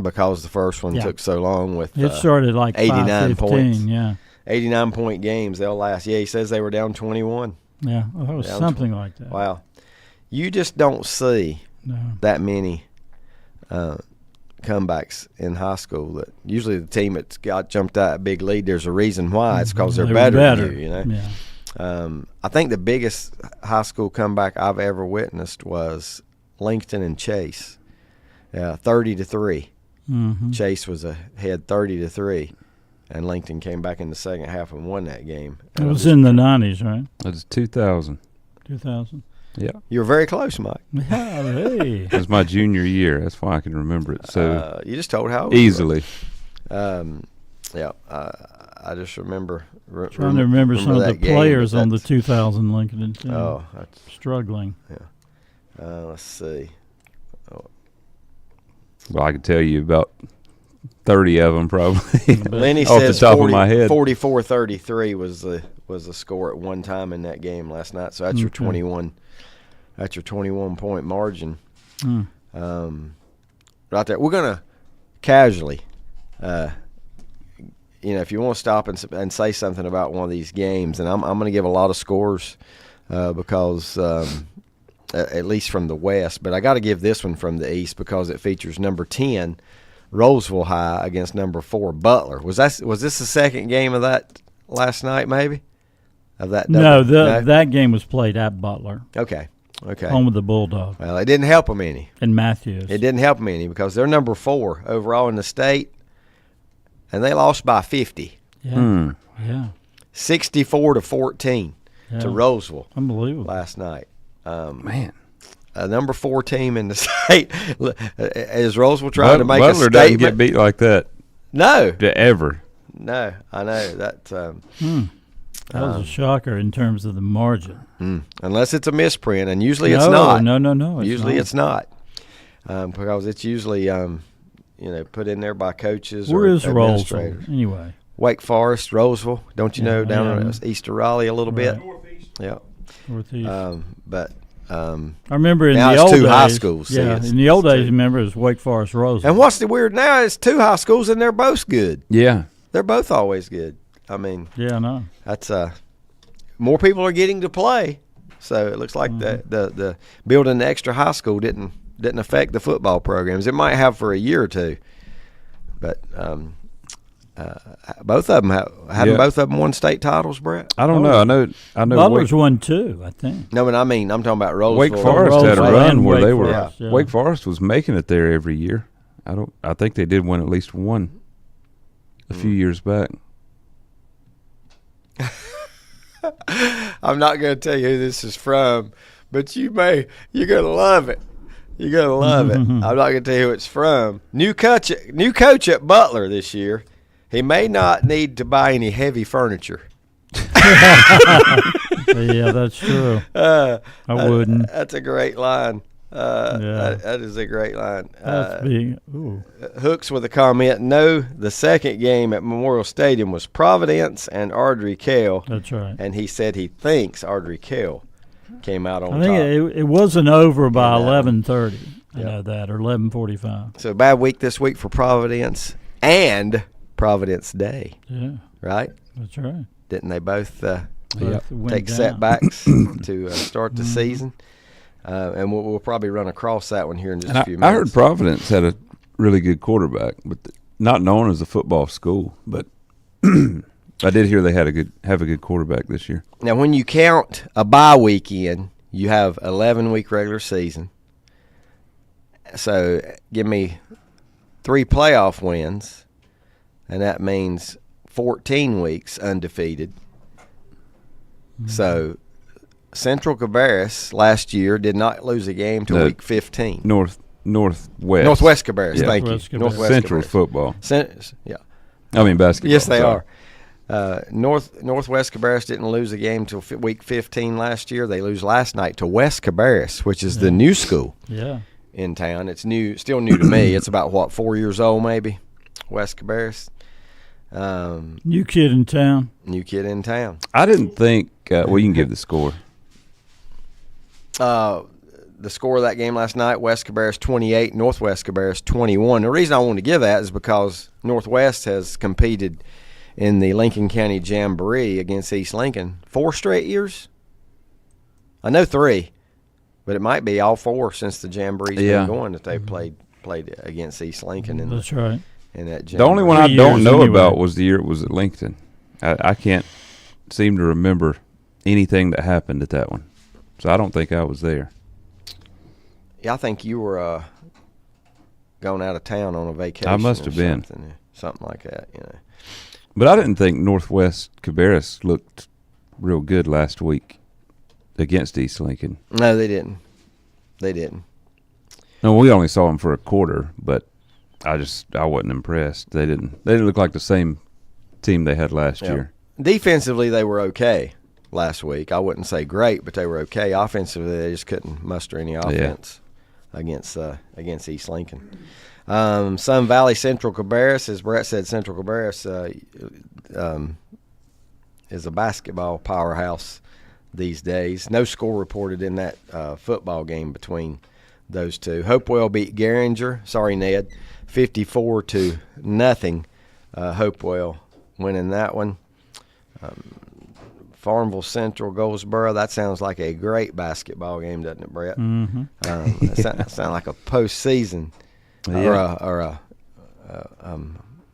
because the first one took so long. With it started like 89 points. Yeah, 89-point games. They'll last. Yeah, he says they were down 21. Yeah, well, it was something like that. Wow, you just don't see that many comebacks in high school. That usually the team that's got jumped out a big lead, there's a reason why. It's because they're better than you. Yeah. I think the biggest high school comeback I've ever witnessed was Lincoln and Chase, 30-3. Mm-hmm. Chase was ahead 30-3, and Lincoln came back in the second half and won that game. It was in the 90s, right? It was 2000. 2000. Yeah. You were very close, Mike. Yeah, hey. It was my junior year. That's why I can remember it so you just told how old easily. I just remember trying to remember some of the players on the 2000 Lincoln team. Oh, that's struggling. Yeah. Let's see. Well, I could tell you about 30 of them probably. Lenny off says the top of my head. 44-33 was the score at one time in that game last night. So that's your 21. That's your 21-point margin. Right there. We're gonna casually, if you want to stop and say something about one of these games, and I'm going to give a lot of scores because at least from the West, but I got to give this one from the East because it features number 10, Roseville High against number 4, Butler. Was this the second game of that last night? Maybe of that. No, that game was played at Butler. Okay. Home of the Bulldogs. Well, it didn't help them any. And Matthews. It didn't help them any because they're number 4 overall in the state. And they lost by 50. Yeah. Yeah. 64-14 to Roseville. Unbelievable. Last night. Man. A number 4 team in the state. Is Roseville trying to make Butler a statement? doesn't get beat like that. No. Ever. No, I know. That that was a shocker in terms of the margin. Unless it's a misprint, and usually it's not. No. It's not. Because it's usually put in there by coaches Where or is administrators. Roseville, anyway? Wake Forest, Roseville. Don't you know down east of Raleigh a little bit? Northeast. Yeah. Northeast. But I remember in now the it's old 2 days. high schools. Yeah, in the old days, remember it was Wake Forest, Roseville. And what's the weird now? It's 2 high schools and they're both good. Yeah. They're both always good. I mean, yeah, I know. That's more people are getting to play, so it looks like the building the extra high school didn't didn't affect the football programs. It might have for a year or two, but both of them hadn't both of them won state titles, Brett? I don't know. I know. Butler's won 2, I think. No, but I'm talking about Rolesville. Wake Forest had a run where they were. Forest, yeah. Wake Forest was making it there every year. I think they did win at least one a few years back. I'm not going to tell you who this is from, but you're going to love it. You're going to love it. I'm not going to tell you who it's from. New coach at Butler this year. He may not need to buy any heavy furniture. Yeah, that's true. I wouldn't. That's a great line. That is a great line. That's big. Ooh. Hooks with a comment. No, the second game at Memorial Stadium was Providence and Ardrey Kell. That's right. And he said he thinks Ardrey Kell came out on top. I think it wasn't over by 11:30. I know that, or 11:45. So bad week this week for Providence and Providence Day. Yeah. Right? That's right. Didn't they both take down. setbacks to start the season? And we'll probably run across that one here in just a few minutes. I heard Providence had a really good quarterback, but not known as a football school. But I did hear they had have a good quarterback this year. Now, when you count a bye weekend, you have 11-week regular season. So give me 3 playoff wins, and that means 14 weeks undefeated. So Central Cabarrus last year did not lose a game till week 15. Northwest Cabarrus, thank you. Northwest Central Cabarrus. Football. Yeah. I mean basketball. Yes, they are. Northwest Cabarrus didn't lose a game till week 15 last year. They lose last night to West Cabarrus, which is the new school in town. It's still new to me. It's about, 4 years old maybe, West Cabarrus. New kid in town. I didn't think you can give the score. The score of that game last night, West Cabarrus 28, Northwest Cabarrus 21. The reason I want to give that is because Northwest has competed in the Lincoln County Jamboree against East Lincoln 4 straight years. I know 3, but it might be all 4 since the Jamboree's been going that they've played against East Lincoln. That's right. In that the only one I don't know about was the year it was at Lincoln. I can't seem to remember anything that happened at that one. So I don't think I was there. Yeah, I think you were going out of town on a vacation. I must have been. Something like that, But I didn't think Northwest Cabarrus looked real good last week against East Lincoln. No, they didn't. No, we only saw them for a quarter, but I wasn't impressed. They didn't look like the same team they had last year. Defensively, they were okay last week. I wouldn't say great, but they were okay. Offensively, they just couldn't muster any offense against East Lincoln. Sun Valley Central Cabarrus, as Brett said, Central Cabarrus is a basketball powerhouse these days. No score reported in that football game between those two. Hopewell beat Garinger. Sorry, Ned. 54-0. Hopewell winning that one. Farmville Central, Goldsboro. That sounds like a great basketball game, doesn't it, Brett? Mm-hmm. That sounds like a postseason or a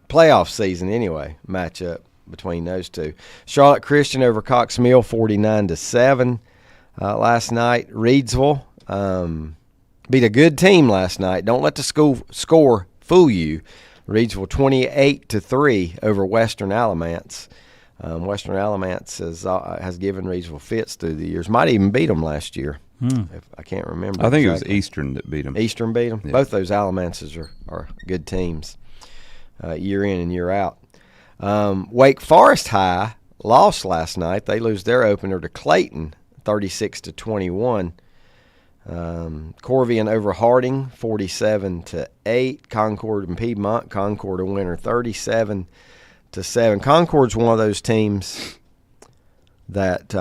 playoff season anyway matchup between those two. Charlotte Christian over Cox Mill, 49-7 last night. Reedsville beat a good team last night. Don't let the score fool you. Reedsville 28-3 over Western Alamance. Western Alamance has given Reedsville fits through the years. Might even beat them last year. I can't remember. I think exactly. It was Eastern that beat them. Eastern beat them. Yeah. Both those Alamances are good teams, year in and year out. Wake Forest High lost last night. They lose their opener to Clayton, 36-21. Corvian over Harding, 47-8. Concord and Piedmont. Concord a winner, 37-7. Concord's one of those teams that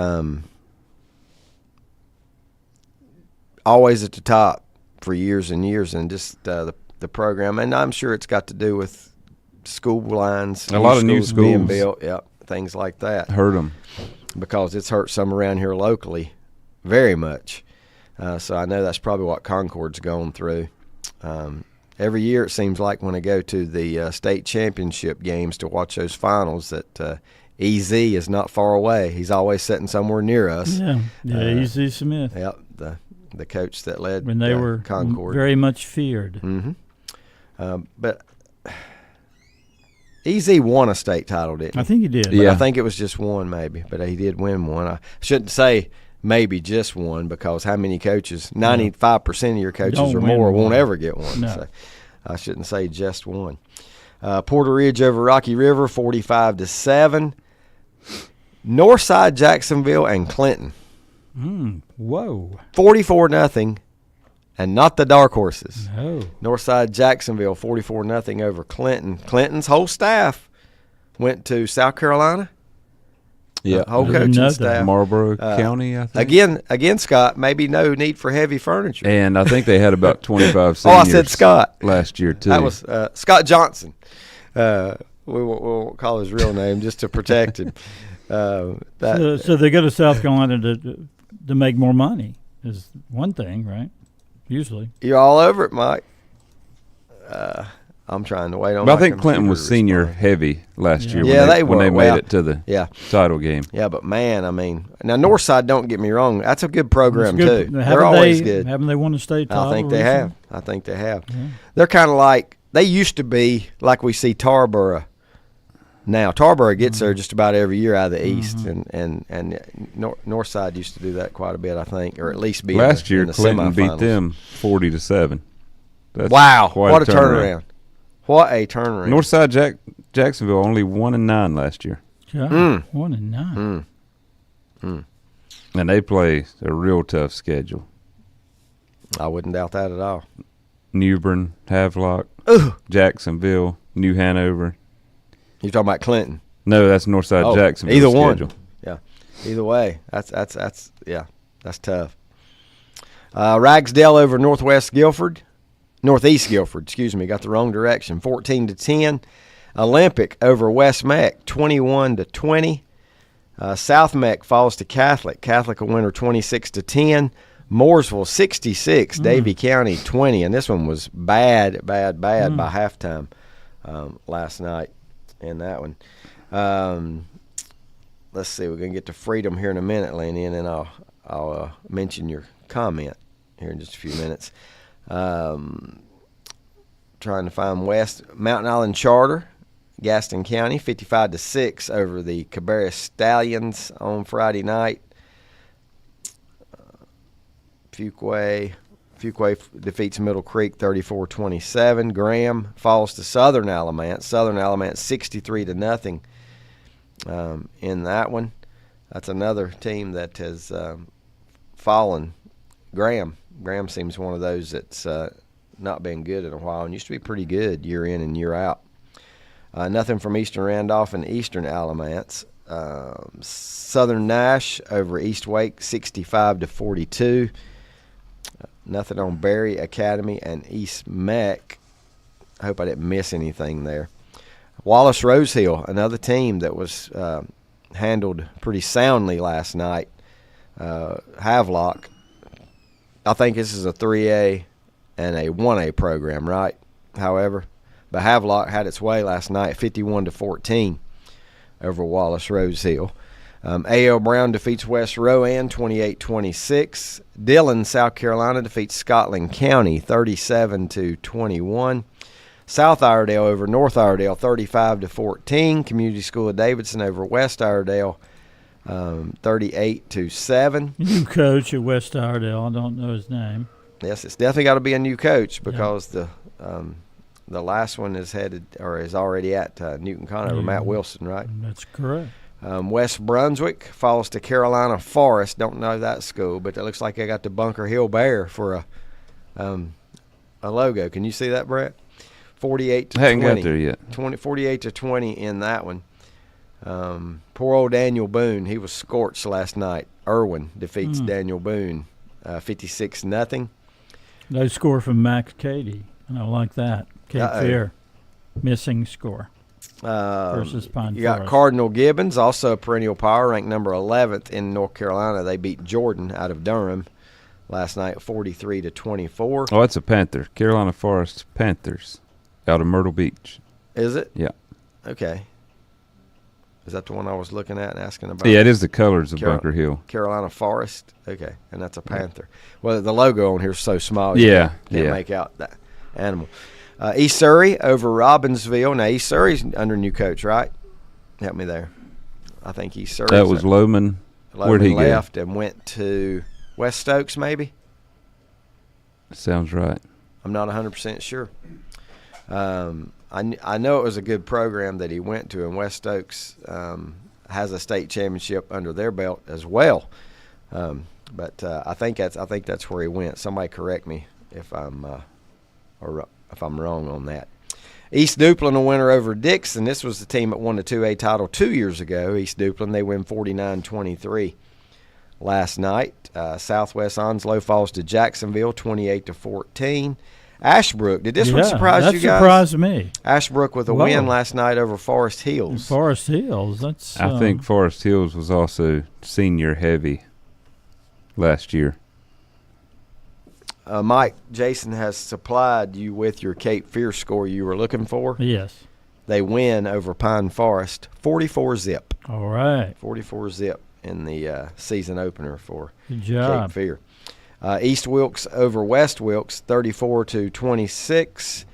always at the top for years and years, and just the program. And I'm sure it's got to do with school lines. A lot of new schools being built. Yep, things like that. Hurt them. Because it's hurt some around here locally very much. So I know that's probably what Concord's going through. Every year it seems like when I go to the state championship games to watch those finals that EZ is not far away. He's always sitting somewhere near us. Yeah, EZ Smith. Yep, the coach that led when they were Concord. Very much feared. Mm-hmm. But EZ won a state title, didn't he? I think he did. But I think it was just one maybe, but he did win one. I shouldn't say maybe just one because how many coaches, 95% of your coaches or more won't ever get one. No. So I shouldn't say just one. Porter Ridge over Rocky River, 45-7. Northside, Jacksonville, and Clinton. Whoa. 44-0, and not the dark horses. No. Northside, Jacksonville, 44-0 over Clinton. Clinton's whole staff went to South Carolina. Yeah, whole coaching staff. Marlboro County, I think. Again, Scott, maybe no need for heavy furniture. And I think they had about 25 seniors. I said Scott. Last year, too. That was Scott Johnson. We won't call his real name just to protect him. So they go to South Carolina to make more money is one thing, right? Usually. You're all over it, Mike. I'm trying to wait on. But I think Clinton was senior heavy last year. When they made it to the title game. Yeah, but man, I mean, now Northside, don't get me wrong, that's a good program too. They're always good. Haven't they won a state title? I think they have. Yeah. They're kind of like they used to be like we see Tarboro now. Tarboro gets there just about every year out of the East, and Northside used to do that quite a bit, I think, or at least be last in year. the Clinton semifinals. beat them 40-7. Wow, what a turnaround! What a turnaround! Northside Jacksonville only 1-9 last year. Yeah, 1-9. And they play a real tough schedule. I wouldn't doubt that at all. New Bern, Havelock, Jacksonville, New Hanover. You're talking about Clinton? No, that's Northside Jacksonville. Either schedule. one. Yeah, either way. That's tough. Ragsdale over Northeast Guilford. Excuse me, got the wrong direction. 14-10. Olympic over West Meck, 21-20. South Meck falls to Catholic. Catholic a winner 26-10. Mooresville 66. Davie County 20. And this one was bad by halftime last night in that one. Let's see. We're gonna get to Freedom here in a minute, Lenny, and then I'll mention your comment here in just a few minutes. Trying to find Mountain Island Charter, Gaston County, 55-6 over the Cabarrus Stallions on Friday night. Fuquay defeats Middle Creek 34-27. Graham falls to Southern Alamance. 63-0 in that one. That's another team that has fallen. Graham seems one of those that's not been good in a while and used to be pretty good year in and year out. Nothing from Eastern Randolph and Eastern Alamance. Southern Nash over East Wake 65-42. Nothing on Berry Academy and East Meck. I hope I didn't miss anything there. Wallace Rosehill, another team that was handled pretty soundly last night. Havelock, I think this is a 3A and a 1A program, right? However, but Havelock had its way last night, 51-14 over Wallace Rosehill. A.L. Brown defeats West Rowan 28-26. Dillon, South Carolina defeats Scotland County 37-21. South Iredale over North Iredale 35-14. Community School of Davidson over West Iredale 38-7. New coach at West Iredale. I don't know his name. Yes, it's definitely got to be a new coach because the last one is already at Newton Conover, Matt Wilson, right? That's correct. West Brunswick falls to Carolina Forest. Don't know that school, but it looks like they got the Bunker Hill Bear for a logo. Can you see that, Brett? 48-20. Hadn't got there yet. 48-20 in that one. Poor old Daniel Boone. He was scorched last night. Irwin defeats Daniel Boone 56-0. No score from Max Cady. I like that. Cape Fear missing score. Versus Pine You Forest. got Cardinal Gibbons, also a perennial power, ranked number 11th in North Carolina. They beat Jordan out of Durham last night, 43-24. Oh, that's a Panther. Carolina Forest Panthers out of Myrtle Beach. Is it? Yeah. Okay. Is that the one I was looking at and asking about? Yeah, it is the colors of Bunker Hill. Carolina Forest. Okay, and that's a Panther. Well, the logo on here is so small. You can't make out that animal. East Surrey over Robbinsville. Now, East Surrey's under new coach, right? Help me there. I think East Surrey. That was Lohman. Where'd he left go? And went to West Stokes, maybe? Sounds right. I'm not 100% sure. I know it was a good program that he went to, and West Stokes has a state championship under their belt as well. But I think that's where he went. Somebody correct me if I'm wrong on that. East Duplin a winner over Dixon. This was the team that won the 2A title 2 years ago. East Duplin, they win 49-23 last night. Southwest Onslow falls to Jacksonville 28-14. Ashbrook, did this one surprise you guys? That surprised me. Ashbrook with a win last night over Forest Hills. Forest Hills, I think Forest Hills was also senior heavy last year. Mike, Jason has supplied you with your Cape Fear score you were looking for. Yes. They win over Pine Forest 44-zip. All right. 44-zip in the season opener for Good job. Cape Fear. East Wilkes over West Wilkes 34-26.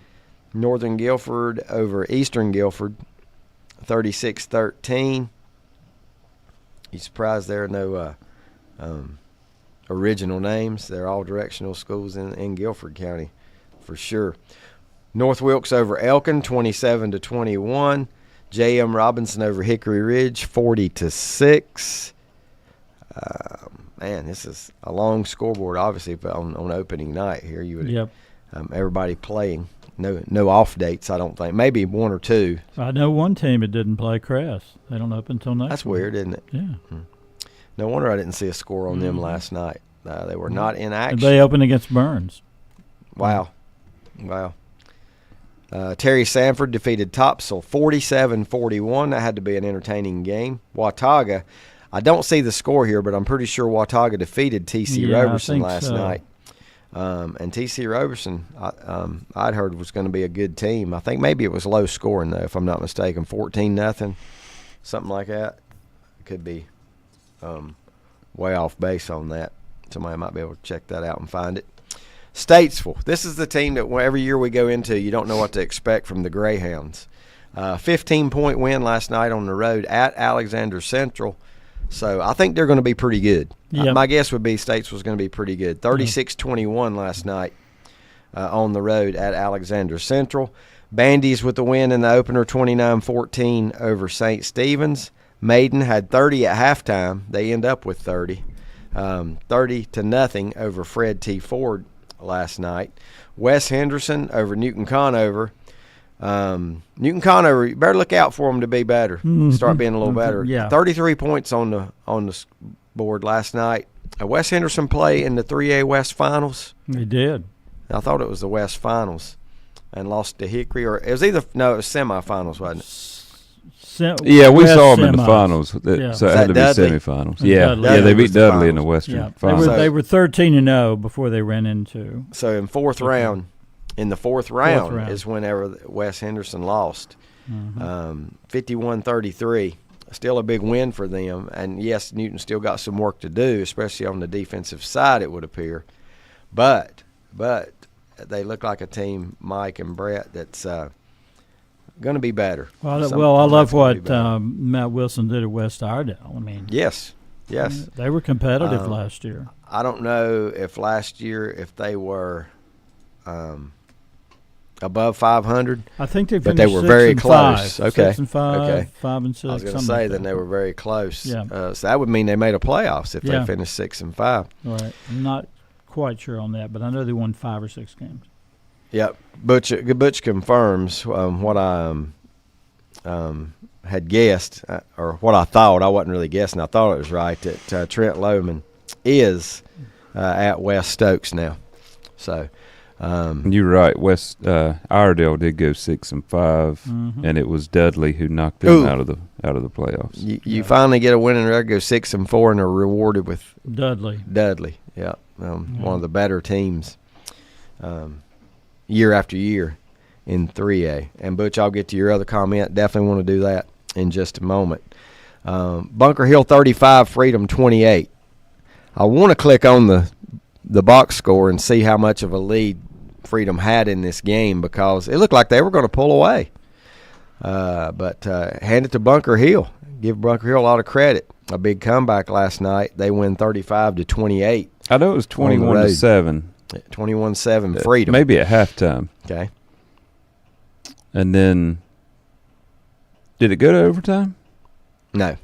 Northern Guilford over Eastern Guilford 36-13. You surprised there are no original names. They're all directional schools in Guilford County for sure. North Wilkes over Elkin 27-21. J.M. Robinson over Hickory Ridge 40-6. Man, this is a long scoreboard, obviously, but on opening night here. You would everybody playing. No off dates, I don't think. Maybe one or two. I know one team that didn't play Crest. They don't open until next That's week. Weird, isn't it? Yeah. No wonder I didn't see a score on them last night. They were not in action. And they opened against Burns. Wow. Terry Sanford defeated Topsail 47-41. That had to be an entertaining game. Watauga, I don't see the score here, but I'm pretty sure Watauga defeated T.C. Roberson last night. And T.C. Roberson, I'd heard was going to be a good team. I think maybe it was low scoring, though, if I'm not mistaken, 14-0, something like that. Could be way off base on that. Somebody might be able to check that out and find it. Statesville. This is the team that every year we go into, you don't know what to expect from the Greyhounds. 15-point win last night on the road at Alexander Central. So I think they're going to be pretty good. Yep. My guess would be Statesville's going to be pretty good. 36-21 last night on the road at Alexander Central. Bandies with the win in the opener, 29-14 over St. Stephen's. Maiden had 30 at halftime. They end up with 30. 30-0 over Fred T. Ford last night. West Henderson over Newton Conover. Newton Conover, you better look out for them to be better. Start being a little better. 33 points on the board last night. West Henderson play in the 3A West Finals. They did. I thought it was the West Finals, and lost to Hickory, or it was it was semifinals, wasn't it? We saw them in the finals, so it had to be semifinals. They beat Dudley in the Western Finals. They were 13-0 before they ran into. So in fourth round. In the fourth round is whenever West Henderson lost. 51-33. Still a big win for them. And, yes, Newton still got some work to do, especially on the defensive side, it would appear. But they look like a team, Mike and Brett, that's going to be better. Well, I love what Matt Wilson did at West Iredell. I mean, yes. They were competitive last year. I don't know if last year if they were above 500. I think they finished, but they were very close. 5. Okay, 6-5, okay. 5-6. I was going to say then they were very close. Yeah. So that would mean they made a playoffs if they finished 6-5. Right. I'm not quite sure on that, but I know they won 5 or 6 games. Yep. Butch confirms what I had guessed, or what I thought. I wasn't really guessing. I thought it was right that Trent Lohman is at West Stokes now. So You're right. Iredell did go 6-5, and it was Dudley who knocked them out of the playoffs. You finally get a winning record, go 6-4, and are rewarded with Dudley. Yeah, one of the better teams year after year in 3A. And Butch, I'll get to your other comment. Definitely want to do that in just a moment. Bunker Hill 35, Freedom 28. I want to click on the box score and see how much of a lead Freedom had in this game, because it looked like they were going to pull away. But hand it to Bunker Hill. Give Bunker Hill a lot of credit. A big comeback last night. They win 35-28. I know it was 21-7. 21-7 Freedom. Maybe at halftime. Okay. And then, did it go to overtime? No.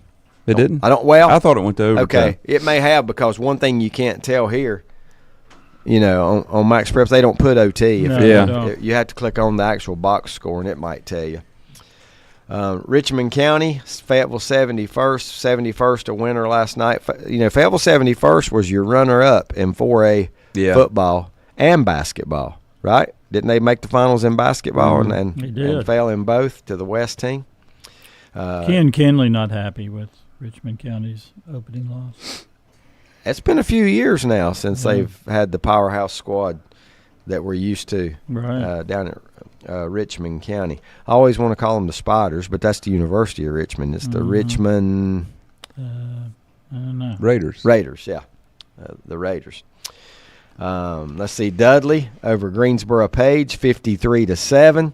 It didn't? I thought it went to overtime. Okay. It may have, because one thing you can't tell here, on Max Preps, they don't put OT. You have to click on the actual box score, and it might tell you. Richmond County, Fayetteville 71st, a winner last night. Fayetteville 71st was your runner-up in 4A football and basketball, right? Didn't they make the finals in basketball and fell in both to the West team? Ken Kenley not happy with Richmond County's opening loss. It's been a few years now since they've had the powerhouse squad that we're used to down at Richmond County. I always want to call them the Spiders, but that's the University of Richmond. It's the Richmond I don't know. Raiders, yeah. The Raiders. Let's see, Dudley over Greensboro Page, 53-7.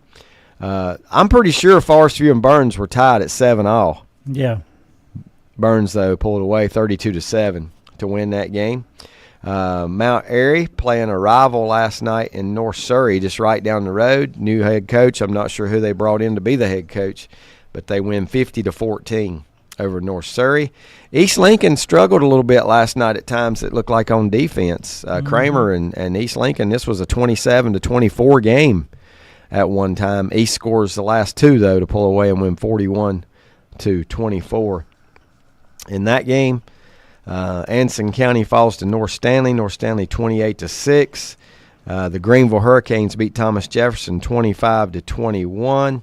I'm pretty sure Forest View and Burns were tied at 7-all. Yeah. Burns, though, pulled away 32-7 to win that game. Mount Airy playing a rival last night in North Surrey, just right down the road. New head coach. I'm not sure who they brought in to be the head coach, but they win 50-14 over North Surrey. East Lincoln struggled a little bit last night at times. It looked like on defense. Kramer and East Lincoln, this was a 27-24 game at one time. East scores the last two, though, to pull away and win 41-24. In that game, Anson County falls to North Stanley 28-6. The Greenville Hurricanes beat Thomas Jefferson 25-21.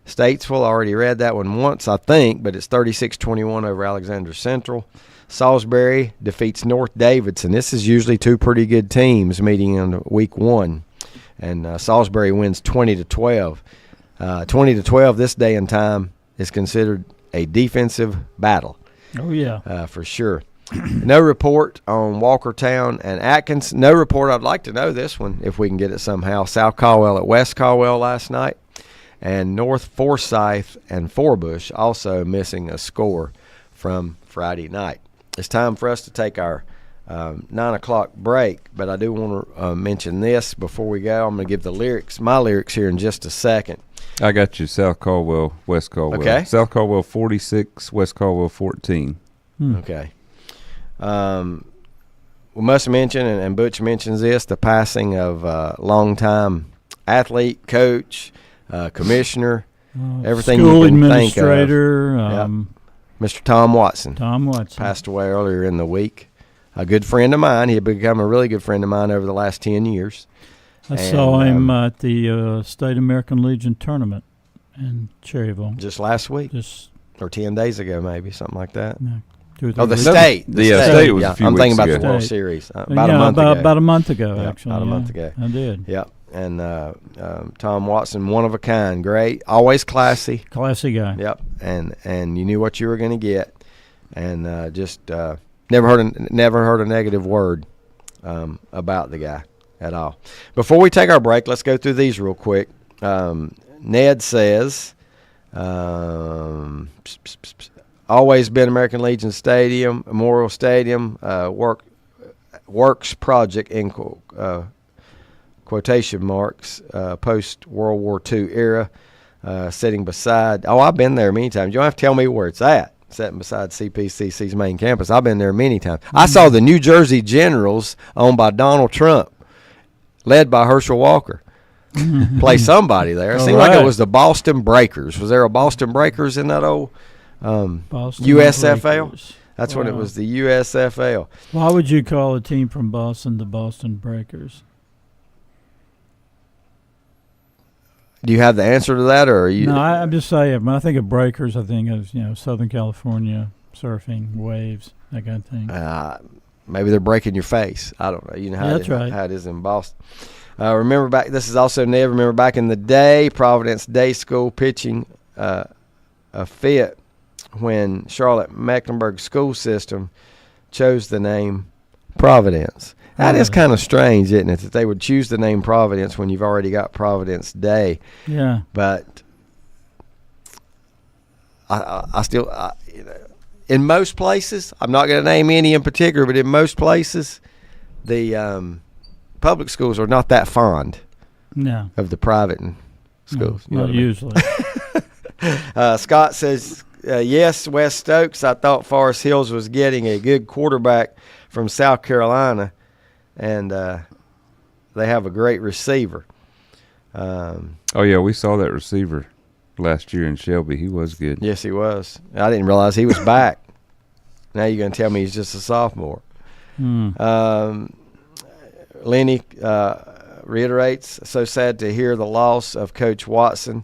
Statesville, I already read that one once, I think, but it's 36-21 over Alexander Central. Salisbury defeats North Davidson. This is usually two pretty good teams meeting in week one, and Salisbury wins 20-12. 20-12 this day and time is considered a defensive battle. Oh, yeah. For sure. No report on Walkertown and Atkins. No report. I'd like to know this one if we can get it somehow. South Caldwell at West Caldwell last night. And North Forsyth and Forbush also missing a score from Friday night. It's time for us to take our 9 o'clock break, but I do want to mention this before we go. I'm going to give my lyrics here in just a second. I got you. South Caldwell, West Caldwell. Okay. South Caldwell 46, West Caldwell 14. Okay. We must mention, and Butch mentions this, the passing of longtime athlete, coach, commissioner, everything school you can administrator, think of. Mr. Tom Watson. Tom Watson passed away earlier in the week. A good friend of mine. He had become a really good friend of mine over the last 10 years. I saw him at the State American Legion tournament in Cherryville. Just last week. Or 10 days ago, maybe, something like that. No. The state. The state was a few I'm weeks thinking about ago. the World Series. About a month ago. About a month ago, actually. About a month ago. I did. Yeah. And Tom Watson, one of a kind, great, always classy. Classy guy. Yep. And you knew what you were going to get. And just never heard a negative word about the guy at all. Before we take our break, let's go through these real quick. Ned says, always been American Legion Stadium, Memorial Stadium, works project in quotation marks, post-World War II era, sitting beside, I've been there many times. You don't have to tell me where it's at. Sitting beside CPCC's main campus. I've been there many times. I saw the New Jersey Generals, owned by Donald Trump, led by Herschel Walker, play somebody there. It seemed like it was the Boston Breakers. Was there a Boston Breakers in that old USFL? Breakers. That's when it was the USFL. Why would you call a team from Boston the Boston Breakers? Do you have the answer to that, or are you? No, I'm just saying. When I think of breakers, I think of Southern California surfing, waves, that kind of thing. Maybe they're breaking your face. I don't know. You know how it is in Boston. Remember back. This is also Ned. Remember back in the day, Providence Day School pitching a fit when Charlotte Mecklenburg school system chose the name Providence. That is kind of strange, isn't it, that they would choose the name Providence when you've already got Providence Day. Yeah. But I still, in most places, I'm not going to name any in particular, but in most places, the public schools are not that fond of the private schools. No, not usually. Scott says, yes, West Stokes. I thought Forest Hills was getting a good quarterback from South Carolina, and they have a great receiver. We saw that receiver last year in Shelby. He was good. Yes, he was. I didn't realize he was back. Now you're going to tell me he's just a sophomore. Lenny reiterates, so sad to hear the loss of Coach Watson.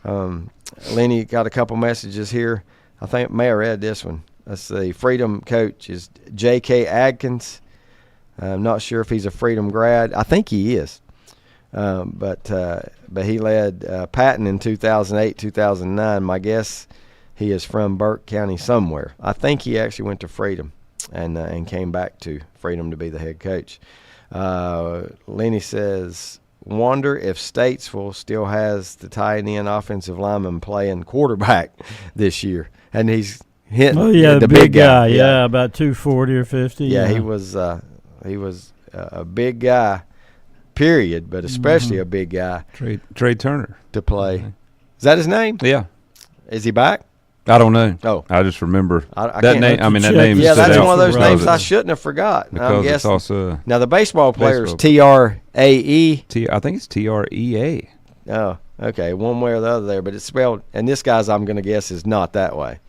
Lenny got a couple messages here. I think I may have read this one. That's the Freedom coach is J.K. Adkins. I'm not sure if he's a Freedom grad. I think he is. But he led Patton in 2008, 2009. My guess he is from Burke County somewhere. I think he actually went to Freedom and came back to Freedom to be the head coach. Lenny says, wonder if Statesville still has the tight end offensive lineman playing quarterback this year. And he's hitting the big guy. Yeah, about 240 or 50. Yeah, he was a big guy, period, but especially a big guy. Trey Turner. To play. Is that his name? Yeah. Is he back? I don't know. Oh, I just remember that name. I mean, that name. Yeah, that's one of those names I shouldn't have forgotten. Because it's also now the baseball player is TRAE. I think it's TREA. Oh, okay, one way or the other there, but it's spelled. And this guy's, I'm going to guess, is not that way.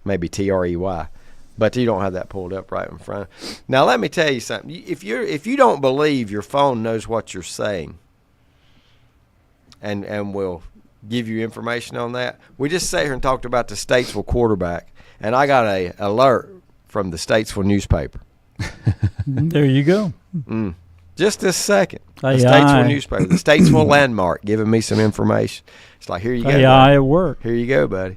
Maybe TREY, but you don't have that pulled up right in front. Now let me tell you something. If you don't believe your phone knows what you're saying, and will give you information on that. We just sat here and talked about the Statesville quarterback, and I got a alert from the Statesville newspaper. There you go. Just this second. The Statesville newspaper, the Statesville Landmark, giving me some information. It's like, here you go. AI at work. Here you go, buddy.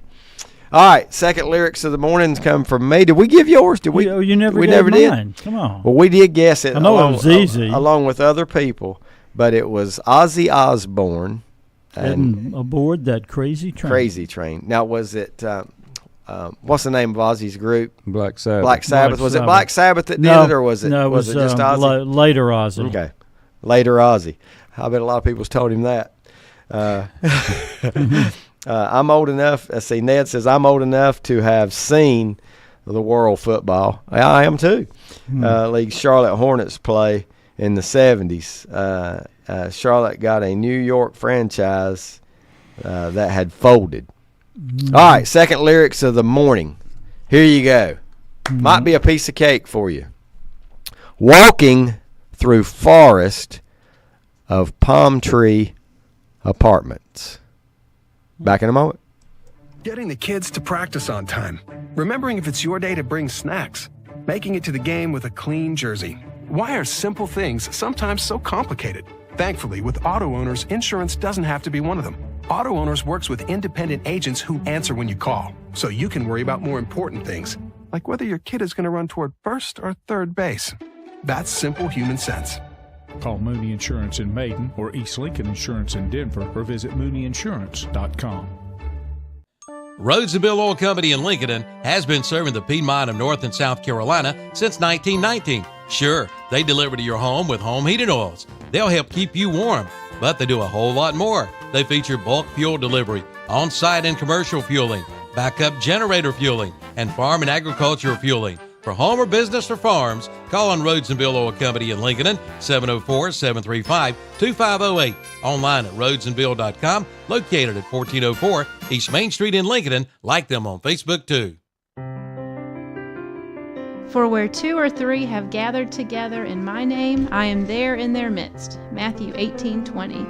All right, second lyrics of the morning's come from me. Did we give yours? Did we? You never did. Come on. Well, we did guess it. I know it was easy. Along with other people, but it was Ozzy Osbourne. And aboard that crazy train. Now, was it what's the name of Ozzy's group? Black Sabbath. Black Sabbath. Was it Black Sabbath that did it, or was it? No, was it just Ozzy? Later Ozzy. Okay, later Ozzy. I bet a lot of people's told him that. I'm old enough. Let's see. Ned says I'm old enough to have seen the World Football. I am too. League Charlotte Hornets play in the 70s. Charlotte got a New York franchise that had folded. All right, second lyrics of the morning. Here you go. Might be a piece of cake for you. Walking through forest of palm tree apartments. Back in a moment. Getting the kids to practice on time. Remembering if it's your day to bring snacks. Making it to the game with a clean jersey. Why are simple things sometimes so complicated? Thankfully, with auto owners, insurance doesn't have to be one of them. Auto Owners works with independent agents who answer when you call, so you can worry about more important things, like whether your kid is going to run toward first or third base. That's simple human sense. Call Mooney Insurance in Maiden or East Lincoln Insurance in Denver or visit MooneyInsurance.com. Rhodes and Bill Oil Company in Lincoln has been serving the Piedmont of North and South Carolina since 1919. Sure, they deliver to your home with home heating oils. They'll help keep you warm, but they do a whole lot more. They feature bulk fuel delivery, on-site and commercial fueling, backup generator fueling, and farm and agricultural fueling. For home or business or farms, call on Rhodes and Bill Oil Company in Lincoln, 704-735-2508. Online at rhodesandbill.com, located at 1404 East Main Street in Lincoln. Like them on Facebook, too. For where two or three have gathered together in my name, I am there in their midst. Matthew 18:20.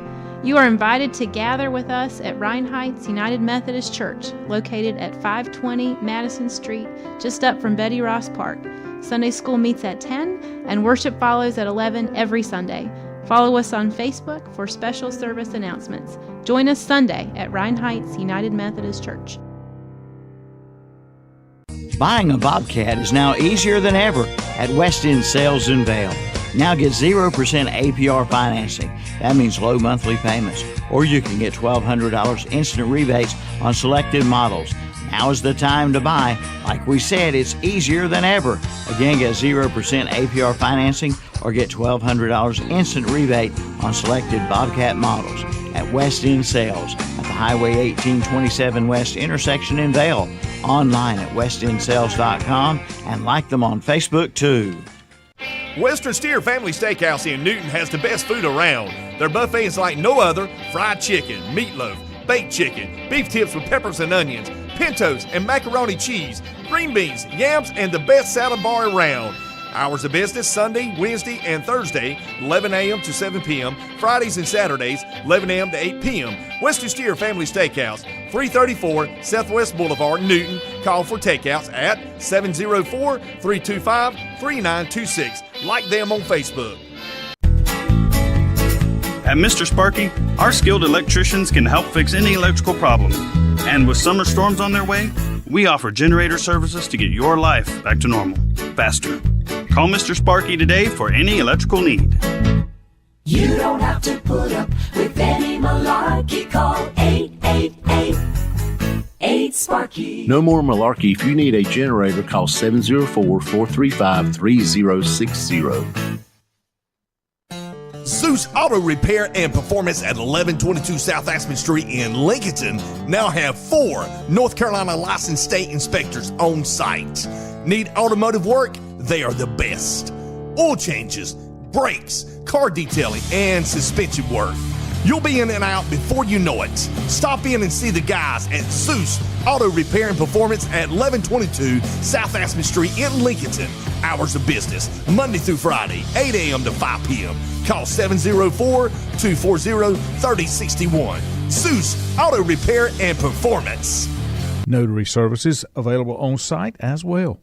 You are invited to gather with us at Rhine Heights United Methodist Church, located at 520 Madison Street, just up from Betty Ross Park. Sunday school meets at 10, and worship follows at 11 every Sunday. Follow us on Facebook for special service announcements. Join us Sunday at Rhine Heights United Methodist Church. Buying a Bobcat is now easier than ever at West End Sales in Vail. Now get 0% APR financing. That means low monthly payments. Or you can get $1,200 instant rebates on selected models. Now is the time to buy. Like we said, it's easier than ever. Again, get 0% APR financing or get $1,200 instant rebate on selected Bobcat models at West End Sales at the Highway 1827 West intersection in Vail. Online at westendsales.com and like them on Facebook too. Western Steer Family Steakhouse in Newton has the best food around. Their buffet is like no other. Fried chicken, meatloaf, baked chicken, beef tips with peppers and onions, pintos and macaroni cheese, green beans, yams, and the best salad bar around. Hours of business Sunday, Wednesday, and Thursday, 11 a.m. to 7 p.m. Fridays and Saturdays, 11 a.m. to 8 p.m. Western Steer Family Steakhouse, 334 Southwest Boulevard, Newton. Call for takeouts at 704-325-3926. Like them on Facebook. At Mr. Sparky, our skilled electricians can help fix any electrical problem. And with summer storms on their way, we offer generator services to get your life back to normal, faster. Call Mr. Sparky today for any electrical need. You don't have to put up with any malarkey. Call 888-8-SPARKY. No more malarkey. If you need a generator, call 704-435-3060. Zeus Auto Repair and Performance at 1122 South Aspen Street in Lincoln now have 4 North Carolina licensed state inspectors on site. Need automotive work? They are the best. Oil changes, brakes, car detailing, and suspension work. You'll be in and out before you know it. Stop in and see the guys at Zeus Auto Repair and Performance at 1122 South Aspen Street in Lincoln. Hours of business, Monday through Friday, 8 a.m. to 5 p.m. Call 704-240-3061. Zeus Auto Repair and Performance. Notary services available on site as well.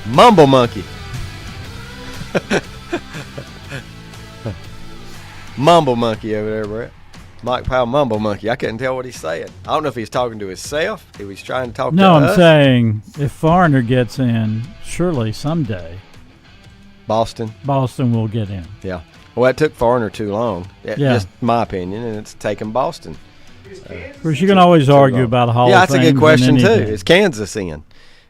Mumble Monkey. Mumble Monkey over there, Brett. Mike Powell, Mumble Monkey. I couldn't tell what he's saying. I don't know if he's talking to himself. He was trying to talk to us. No, I'm saying if Foreigner gets in, surely someday Boston will get in. Yeah. Well, it took Foreigner too long. Yeah. Just my opinion, and it's taken Boston. Of course, you can always argue about a Hall yeah, of that's a good question, too. Is Kansas in?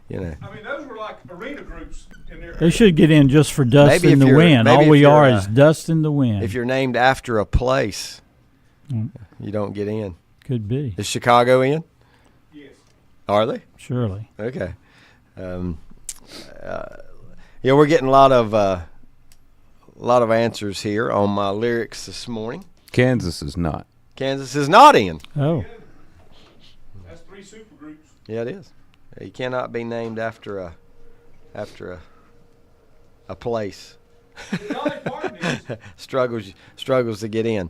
You know. I mean, those were like arena groups in there. They should get in just for dust in the wind. All we are is dust in the wind. If you're named after a place, you don't get in. Could be. Is Chicago in? Yes. Are they? Surely. Okay. Yeah, we're getting a lot of answers here on my lyrics this morning. Kansas is not. Kansas is not in. Oh. That's 3 super groups. Yeah, it is. You cannot be named after a place. struggles to get in.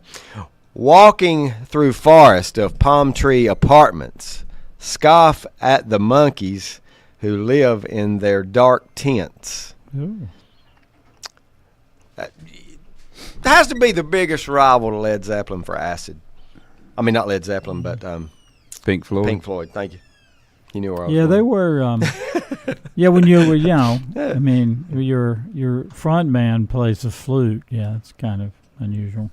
Walking through forest of palm tree apartments, scoff at the monkeys who live in their dark tents. Ooh. That has to be the biggest rival to Led Zeppelin for acid. I mean, not Led Zeppelin, but Pink Floyd. Pink Floyd. Thank you. You knew where I was going. They were. When you were, I mean, your front man plays the flute. Yeah, it's kind of unusual.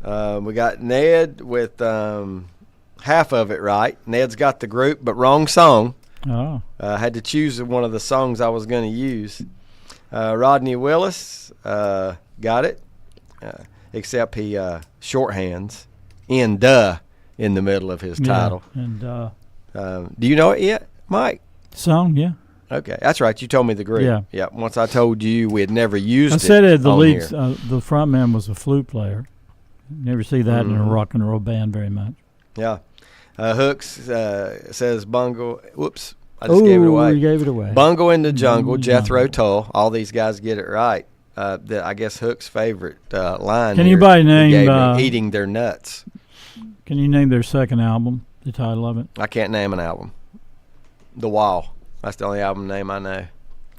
We got Ned with half of it right. Ned's got the group, but wrong song. Oh. Had to choose one of the songs I was going to use. Rodney Willis got it, except he shorthands in the middle of his title. And do you know it yet, Mike? Song, yeah. Okay, that's right. You told me the group. Yeah. Once I told you we had never used it. I said the lead, the front man was a flute player. Never see that in a rock and roll band very much. Yeah. Hooks says Bungle. Whoops. I just gave it away. You gave it away. Bungle in the Jungle, Jethro Tull. All these guys get it right. I guess Hook's favorite line. Can anybody name Eating Their Nuts? Can you name their second album, the title of it? I can't name an album. The Wall. That's the only album name I know.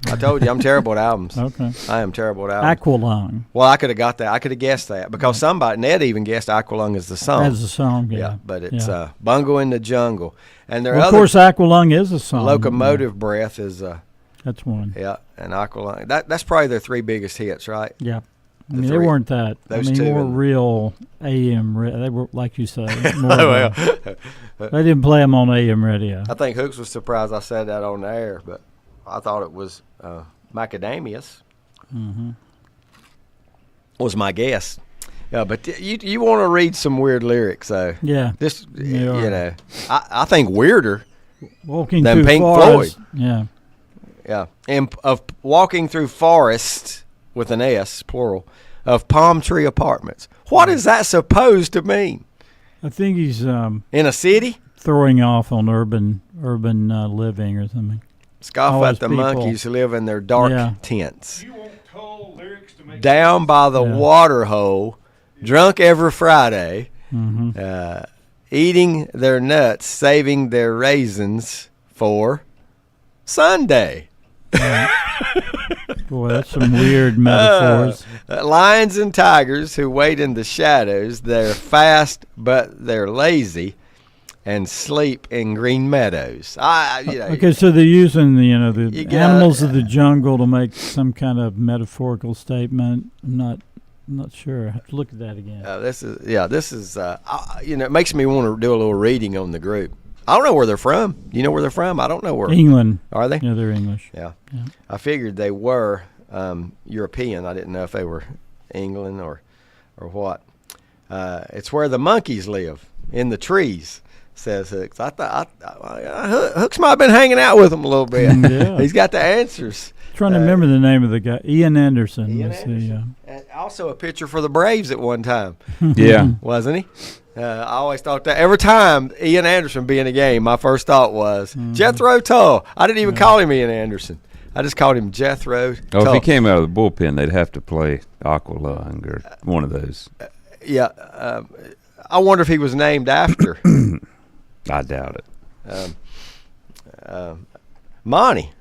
I told you I'm terrible at albums. Okay. I am terrible at albums. Aqualung. Well, I could have got that. I could have guessed that because Ned even guessed Aqualung as the song. As the song, yeah. But it's Bungle in the Jungle. And of course, Aqualung is a song. Locomotive Breath is that's one. Yeah, and Aqualung. That's probably their three biggest hits, right? Yeah. They weren't that. Those two more real AM. They were, like you said, more. They didn't play them on AM radio. I think Hooks was surprised I said that on the air, but I thought it was Macadamias. Mm-hmm. Was my guess. Yeah, but you want to read some weird lyrics, though. Yeah. I think weirder walking than through Pink forest. Floyd. Yeah. Yeah, and of walking through forests with an S, plural, of palm tree apartments. What is that supposed to mean? I think he's in a city throwing off on urban living or something. Scoff at the monkeys who live in their dark tents. Down by the water hole, drunk every Friday, eating their nuts, saving their raisins for Sunday. Boy, that's some weird metaphors. Lions and tigers who wait in the shadows, they're fast but they're lazy and sleep in green meadows. Okay, so they're using the animals of the jungle to make some kind of metaphorical statement. I'm not sure. I have to look at that again. This is it makes me want to do a little reading on the group. I don't know where they're from. Do you know where they're from? I don't know where. England. Are they? Yeah, they're English. Yeah. I figured they were European. I didn't know if they were England or what. It's where the monkeys live, in the trees, says Hooks. I thought Hooks might have been hanging out with them a little bit. Yeah. He's got the answers. Trying to remember the name of the guy. Ian Anderson. And also a pitcher for the Braves at one time. Yeah. Wasn't he? I always thought that every time Ian Anderson be in a game, my first thought was Jethro Tull. I didn't even call him Ian Anderson. I just called him Jethro Tull. If he came out of the bullpen, they'd have to play Aqualung or one of those. I wonder if he was named after. I doubt it. Monty,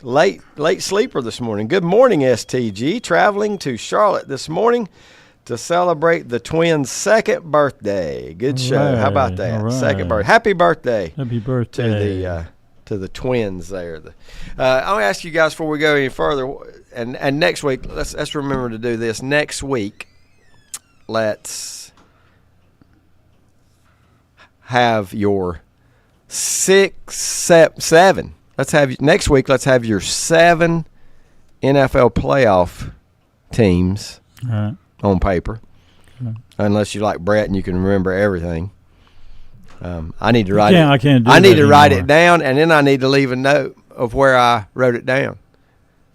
late sleeper this morning. Good morning, STG. Traveling to Charlotte this morning to celebrate the Twins' second birthday. Good show. Right, how about that? right. Second birthday. Happy birthday. Happy birthday. To the Twins there. I want to ask you guys before we go any further, and next week, let's remember to do this. Next week, let's have your 7. Next week, let's have your 7 NFL playoff teams. All right. On paper, unless you like Brett and you can remember everything. I need to write it. I can't do I need that to write anymore. it down, and then I need to leave a note of where I wrote it down.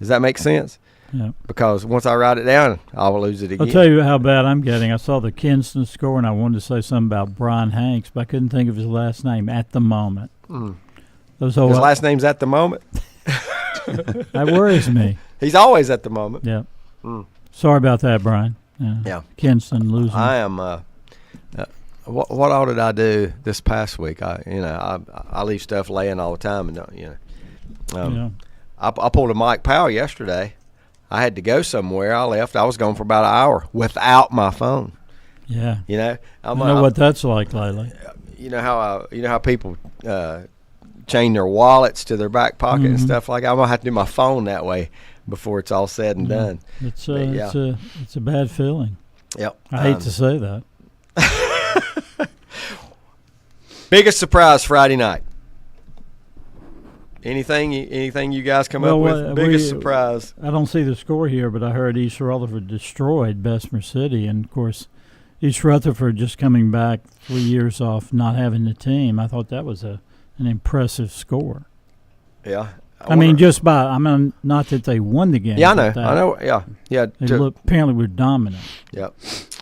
Does that make sense? Yeah. Because once I write it down, I will lose it again. I'll tell you how bad I'm getting. I saw the Kinston score, and I wanted to say something about Brian Hanks, but I couldn't think of his last name at the moment. His last name's at the moment? That worries me. He's always at the moment. Yeah. Sorry about that, Brian. Yeah. Kinston losing. I am. What all did I do this past week? I leave stuff laying all the time, and I pulled a Mike Powell yesterday. I had to go somewhere. I left. I was gone for about an hour without my phone. Yeah. I know what that's like lately. You know how people chain their wallets to their back pocket and stuff like that. I'm going to have to do my phone that way before it's all said and done. It's a bad feeling. Yep. I hate to say that. Biggest surprise Friday night. Anything you guys come up with? Biggest surprise. I don't see the score here, but I heard East Rutherford destroyed Bessemer City, and of course, East Rutherford just coming back 3 years off not having the team. I thought that was an impressive score. Yeah. I mean, not that they won the game. Yeah, I know. Yeah. They apparently were dominant. Yep.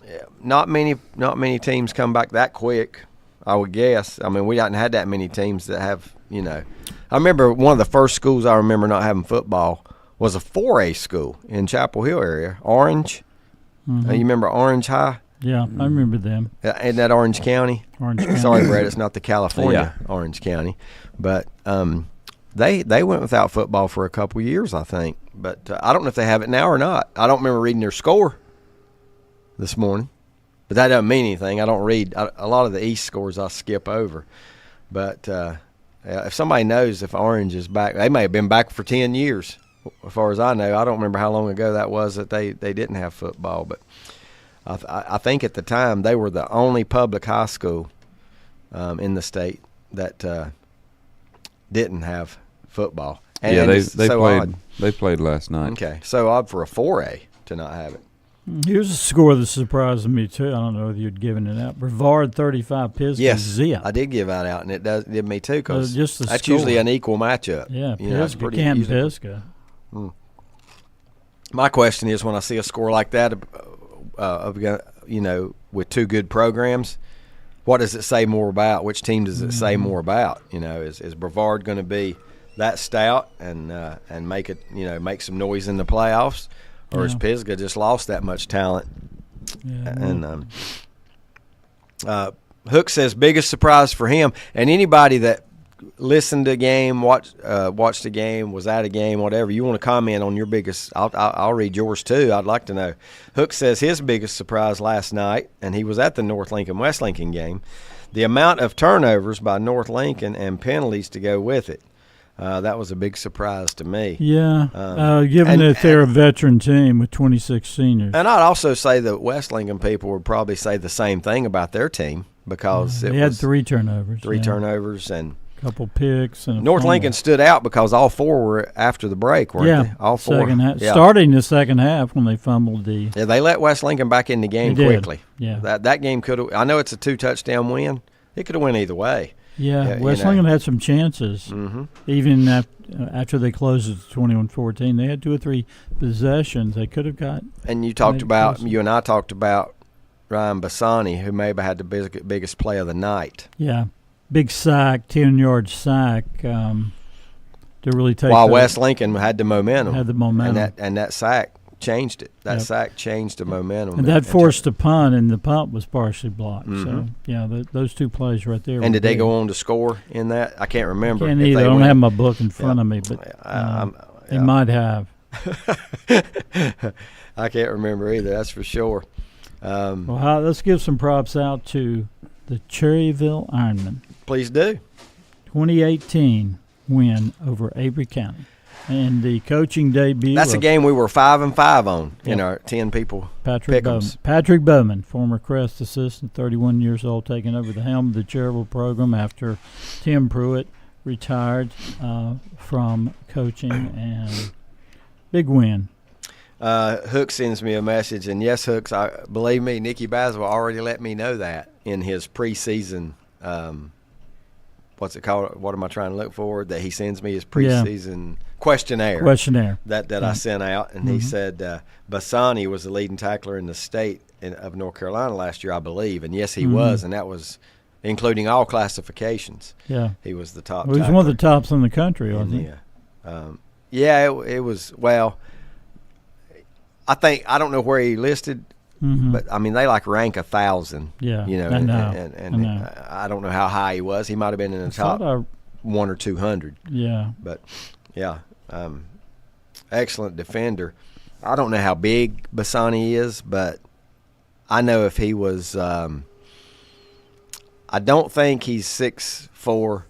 Yeah. Not many teams come back that quick, I would guess. I mean, we hadn't had that many teams that have, I remember one of the first schools I remember not having football was a 4A school in Chapel Hill area, Orange. Mm-hmm. You remember Orange High? Yeah, I remember them. Isn't that Orange County? Orange County. Sorry, Brett, it's not the California Orange County. But they went without football for a couple years, I think. But I don't know if they have it now or not. I don't remember reading their score this morning. But that doesn't mean anything. I don't read. A lot of the East scores I skip over. But if somebody knows if Orange is back, they may have been back for 10 years, as far as I know. I don't remember how long ago that was that they didn't have football. But I think at the time they were the only public high school in the state that didn't have football. And yeah, they played last night. Okay, so odd for a 4A to not have it. Here's a score that surprised me too. I don't know if you'd given it out. Brevard 35, Pisgah yes, zip. I did give that out, and it did me too because that's score. usually an equal matchup. Yeah, Pisgah, Canton Pisgah. My question is, when I see a score like that, with two good programs, what does it say more about? Which team does it say more about? Is Brevard going to be that stout and make it, make some noise in the playoffs, or has Pisgah just lost that much talent? Yeah, and Hook says biggest surprise for him, and anybody that listened to a game, watched a game, was at a game, whatever, you want to comment on your biggest, I'll read yours too. I'd like to know. Hook says his biggest surprise last night, and he was at the North Lincoln-West Lincoln game, the amount of turnovers by North Lincoln and penalties to go with it. That was a big surprise to me. Yeah, given that they're a veteran team with 26 seniors. And I'd also say that West Lincoln people would probably say the same thing about their team because they had 3 turnovers. 3 turnovers and couple picks. And North Lincoln stood out because all 4 were after the break, weren't they? All 4. Second half, starting the second half when they fumbled the. Yeah, they let West Lincoln back in the game quickly. Yeah, that game could have. I know it's a 2-touchdown win. It could have went either way. Yeah, West Lincoln had some chances. Mm-hmm. Even after they closed it to 21-14, they had 2 or 3 possessions they could have got. And you and I talked about Ryan Bassani, who maybe had the biggest play of the night. Yeah, big sack, 10-yard sack to really take. While West Lincoln had the momentum. And that sack changed it. That sack changed the momentum. And that forced a punt, and the punt was partially blocked. Mm-hmm. So, yeah, those 2 plays right there. And did they go on to score in that? I can't remember. I don't have my book in front of me, but they might have. I can't remember either, that's for sure. Let's give some props out to the Cherryville Ironmen. Please do. 2018 win over Avery County. And the coaching debut. That's a game we were 5-5 on in our 10 people. Patrick Bowman, former Crest assistant, 31 years old, taking over the helm of the Cherryville program after Tim Pruitt retired from coaching, and big win. Hook sends me a message, and yes, Hooks, believe me, Nicky Baswell already let me know that in his preseason. What's it called? What am I trying to look for? That he sends me his preseason questionnaire that I sent out, and he said Bassani was the leading tackler in the state of North Carolina last year, I believe, and yes, he was, and that was including all classifications. Yeah, he was the top. Well, he was one of the tops in the country, wasn't he? Yeah, it was. Well, I don't know where he listed. Mm-hmm. But I mean, they rank 1,000. Yeah, and I don't know how high he was. He might have been in the top 100 or 200. Yeah, but excellent defender. I don't know how big Bassani is, but I know if he was. I don't think he's 6'4",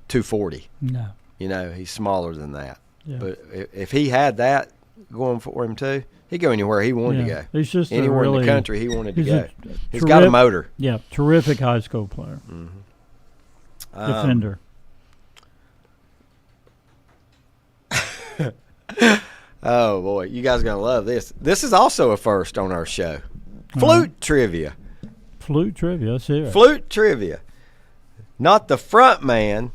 240. No. He's smaller than that. Yeah. But if he had that going for him too, he'd go anywhere he wanted to go. He's just anywhere in the country he wanted to go. He's got got a motor. Yeah, terrific high school player. Defender. Oh boy, you guys are gonna love this. This is also a first on our show. Flute trivia. Flute trivia. Let's hear it. Flute trivia. Not the front man,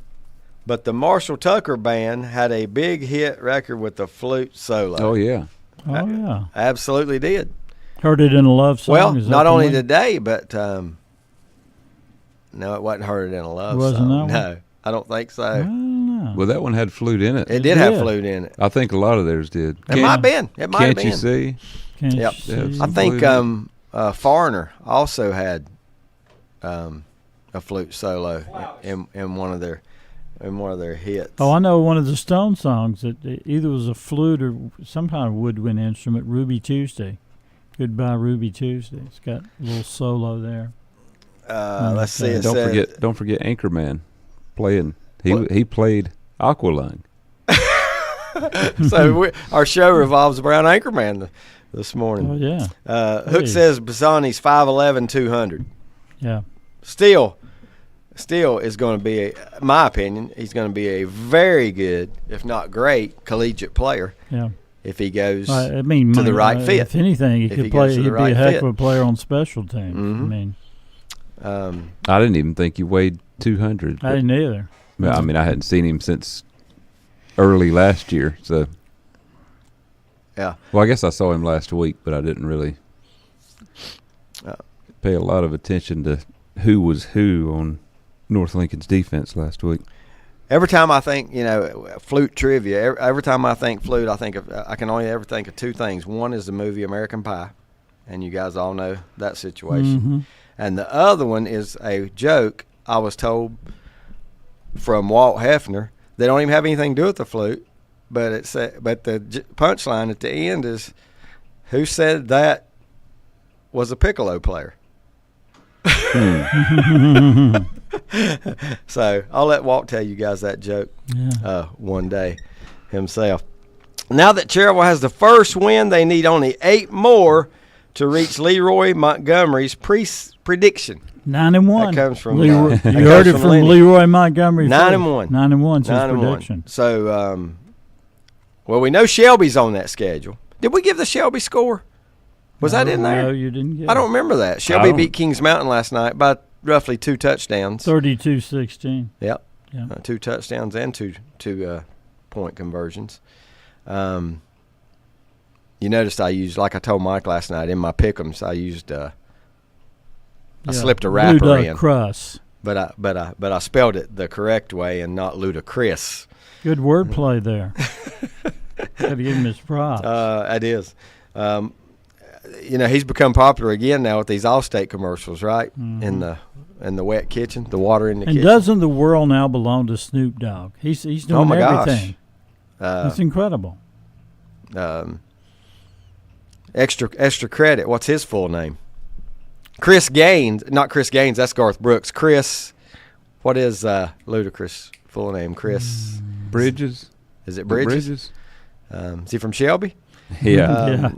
but the Marshall Tucker Band had a big hit record with the flute solo. Oh yeah. Oh yeah. Absolutely did. Heard it in a love song. Well, not only today, but no, it wasn't Heard It in a Love Wasn't song. that one? No, I don't think so. I don't know. Well, that one had flute in it. It did have flute in it. I think a lot of theirs did. It might have been. It might have been. Can't you see? Can't Yep. you see? I think Foreigner also had a flute solo in one of their hits. Oh, I know one of the Stone songs that either was a flute or some kind of woodwind instrument. Ruby Tuesday, Goodbye Ruby Tuesday. It's got a little solo there. Let's see. It Don't forget Anchorman playing. He played Aqualung. So our show revolves around Anchorman this morning. Oh yeah. Hook says Bassani's 5'11", 200. Yeah. Still is going to be, my opinion, he's going to be a very good, if not great, collegiate player. Yeah. If he goes to the right fit. If anything, he could play. He'd be a heck of a player on special teams. Mm-hmm. I mean, I didn't even think he weighed 200. I didn't either. I mean, I hadn't seen him since early last year. So, yeah. Well, I guess I saw him last week, but I didn't really pay a lot of attention to who was who on North Lincoln's defense last week. Every time I think, flute trivia, every time I think flute, I can only ever think of two things. One is the movie American Pie, and you guys all know that situation. Mm-hmm. And the other one is a joke I was told from Walt Hefner. They don't even have anything to do with the flute, but the punchline at the end is, who said that was a piccolo player? So I'll let Walt tell you guys that joke one day himself. Now that Cherryville has the first win, they need only 8 more to reach Leroy Montgomery's prediction. 9-1. That comes from Leroy. You heard it from Leroy Montgomery. 9-1. 9-1's his prediction. So, well, we know Shelby's on that schedule. Did we give the Shelby score? Was that in there? No, you didn't get it. I don't remember that. Shelby beat Kings Mountain last night by roughly 2 touchdowns. 32-16. Yep. Yeah. 2 touchdowns and two point conversions. You noticed I used, like I told Mike last night, in my pick'ems, I used I slipped a wrapper in. Ludacris. But I spelled it the correct way and not ludicrous. Good wordplay there. Got to give him his props. It is. He's become popular again now with these Allstate commercials, right? Mm-hmm. In the wet kitchen, the water in the kitchen. And doesn't the world now belong to Snoop Dogg? He's doing everything. It's incredible. Extra credit. What's his full name? Chris Gaines. Not Chris Gaines. That's Garth Brooks. Chris. What is Ludacris' full name? Chris Bridges. Is it Bridges? Is he from Shelby? Yeah.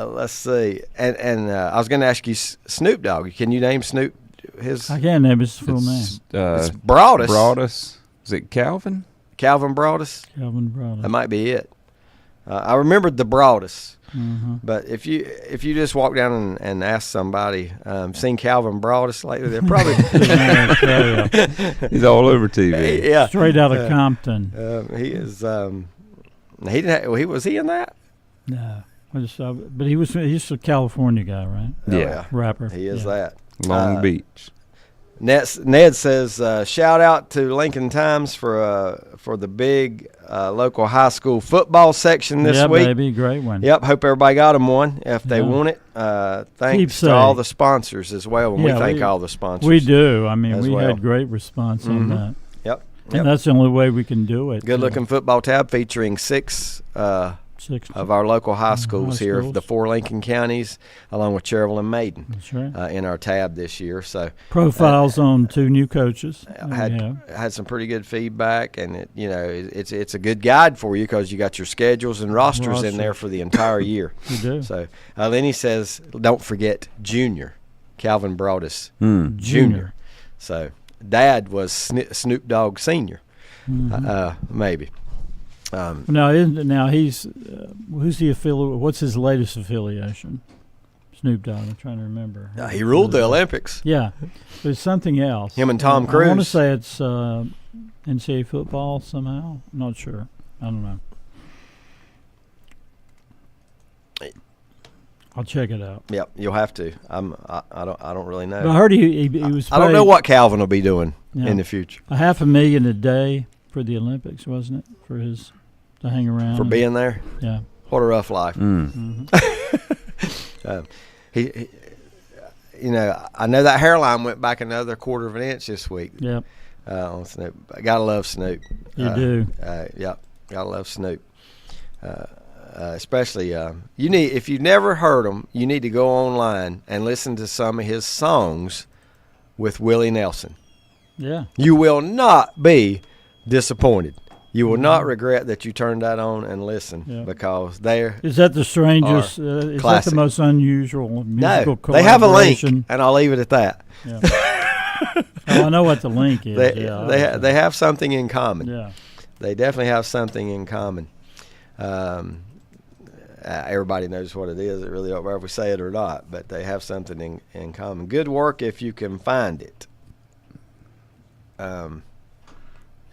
Let's see. And I was going to ask you Snoop Dogg. Can you name Snoop? I can't name his full name. It's Broadus. Broadus. Is it Calvin? Calvin Broadus. Calvin Broadus. That might be it. I remembered the Broadus. Mm-hmm. But if you just walk down and ask somebody, seen Calvin Broadus lately, they're probably he's all over TV. Yeah, straight out of Compton. He is. He didn't. Was he in that? No, but he's a California guy, right? Yeah, rapper. He is that. Long Beach. Ned says, shout out to Lincoln Times for the big local high school football section this week. Yeah, baby, great one. Yep, hope everybody got them one if they want it. Thanks to all the sponsors as well. And we thank all the sponsors. We do. I mean, we had great response on that. Yep. And that's the only way we can do it. Good looking football tab featuring 6 of our local high schools here, the 4 Lincoln counties, along with Cherville and Maiden. That's right. In our tab this year. So profiles on 2 new coaches. Had some pretty good feedback, and it's a good guide for you because you got your schedules and rosters in there for the entire year. You do. So Lenny says, don't forget Junior. Calvin Broadus Junior. So Dad was Snoop Dogg Senior, maybe. Now he's who's the affiliate? What's his latest affiliation? Snoop Dogg. I'm trying to remember. He ruled the Olympics. Yeah, there's something else. Him and Tom Cruise. I want to say it's NCAA football somehow. I'm not sure. I don't know. I'll check it out. Yep, you'll have to. I don't really know. But I heard he was. I don't know what Calvin will be doing in the future. $500,000 a day for the Olympics, wasn't it? For his to hang around for being there. Yeah. What a rough life. He I know that hairline went back another 1/4 of an inch this week. Yep. On Snoop. I gotta love Snoop. You do. Yep. Gotta love Snoop. Especially if you've never heard him, you need to go online and listen to some of his songs with Willie Nelson. Yeah. You will not be disappointed. You will not regret that you turned that on and listened because is that the strangest? Is that the most unusual musical collaboration? They have a link, and I'll leave it at that. Yeah. I know what the link is. They have something in common. Yeah. They definitely have something in common. Everybody knows what it is. It really don't matter if we say it or not, but they have something in common. Good work if you can find it.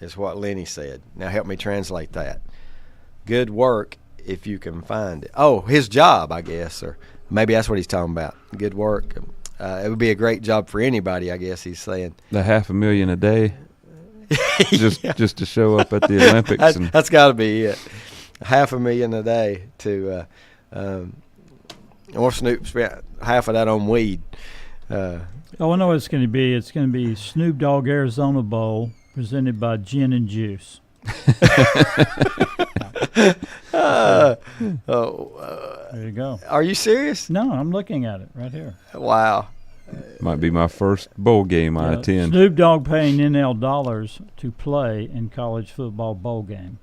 Is what Lenny said. Now help me translate that. Good work if you can find it. Oh, his job, I guess, or maybe that's what he's talking about. Good work. It would be a great job for anybody, I guess he's saying. The $500,000 a day, just to show up at the Olympics. That's got to be it. $500,000 a day to. Or Snoop spent half of that on weed. I know what it's going to be. It's going to be Snoop Dogg Arizona Bowl presented by Gin and Juice. There you go. Are you serious? No, I'm looking at it right here. Wow. Might be my first bowl game I attend. Snoop Dogg paying NL dollars to play in college football bowl game.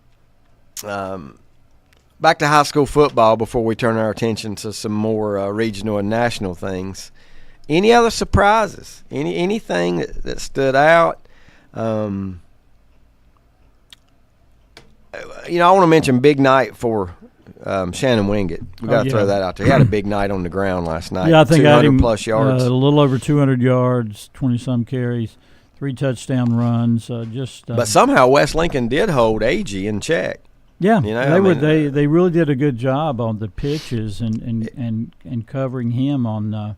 Back to high school football before we turn our attention to some more regional and national things. Any other surprises? Anything that stood out? I want to mention big night for Shannon Wingate. We got to throw that out there. He had a big night on the ground last night. Yeah, I think 200 plus yards. A little over 200 yards, 20-some carries, 3 touchdown runs. But somehow West Lincoln did hold AG in check. Yeah, they really did a good job on the pitches and covering him on the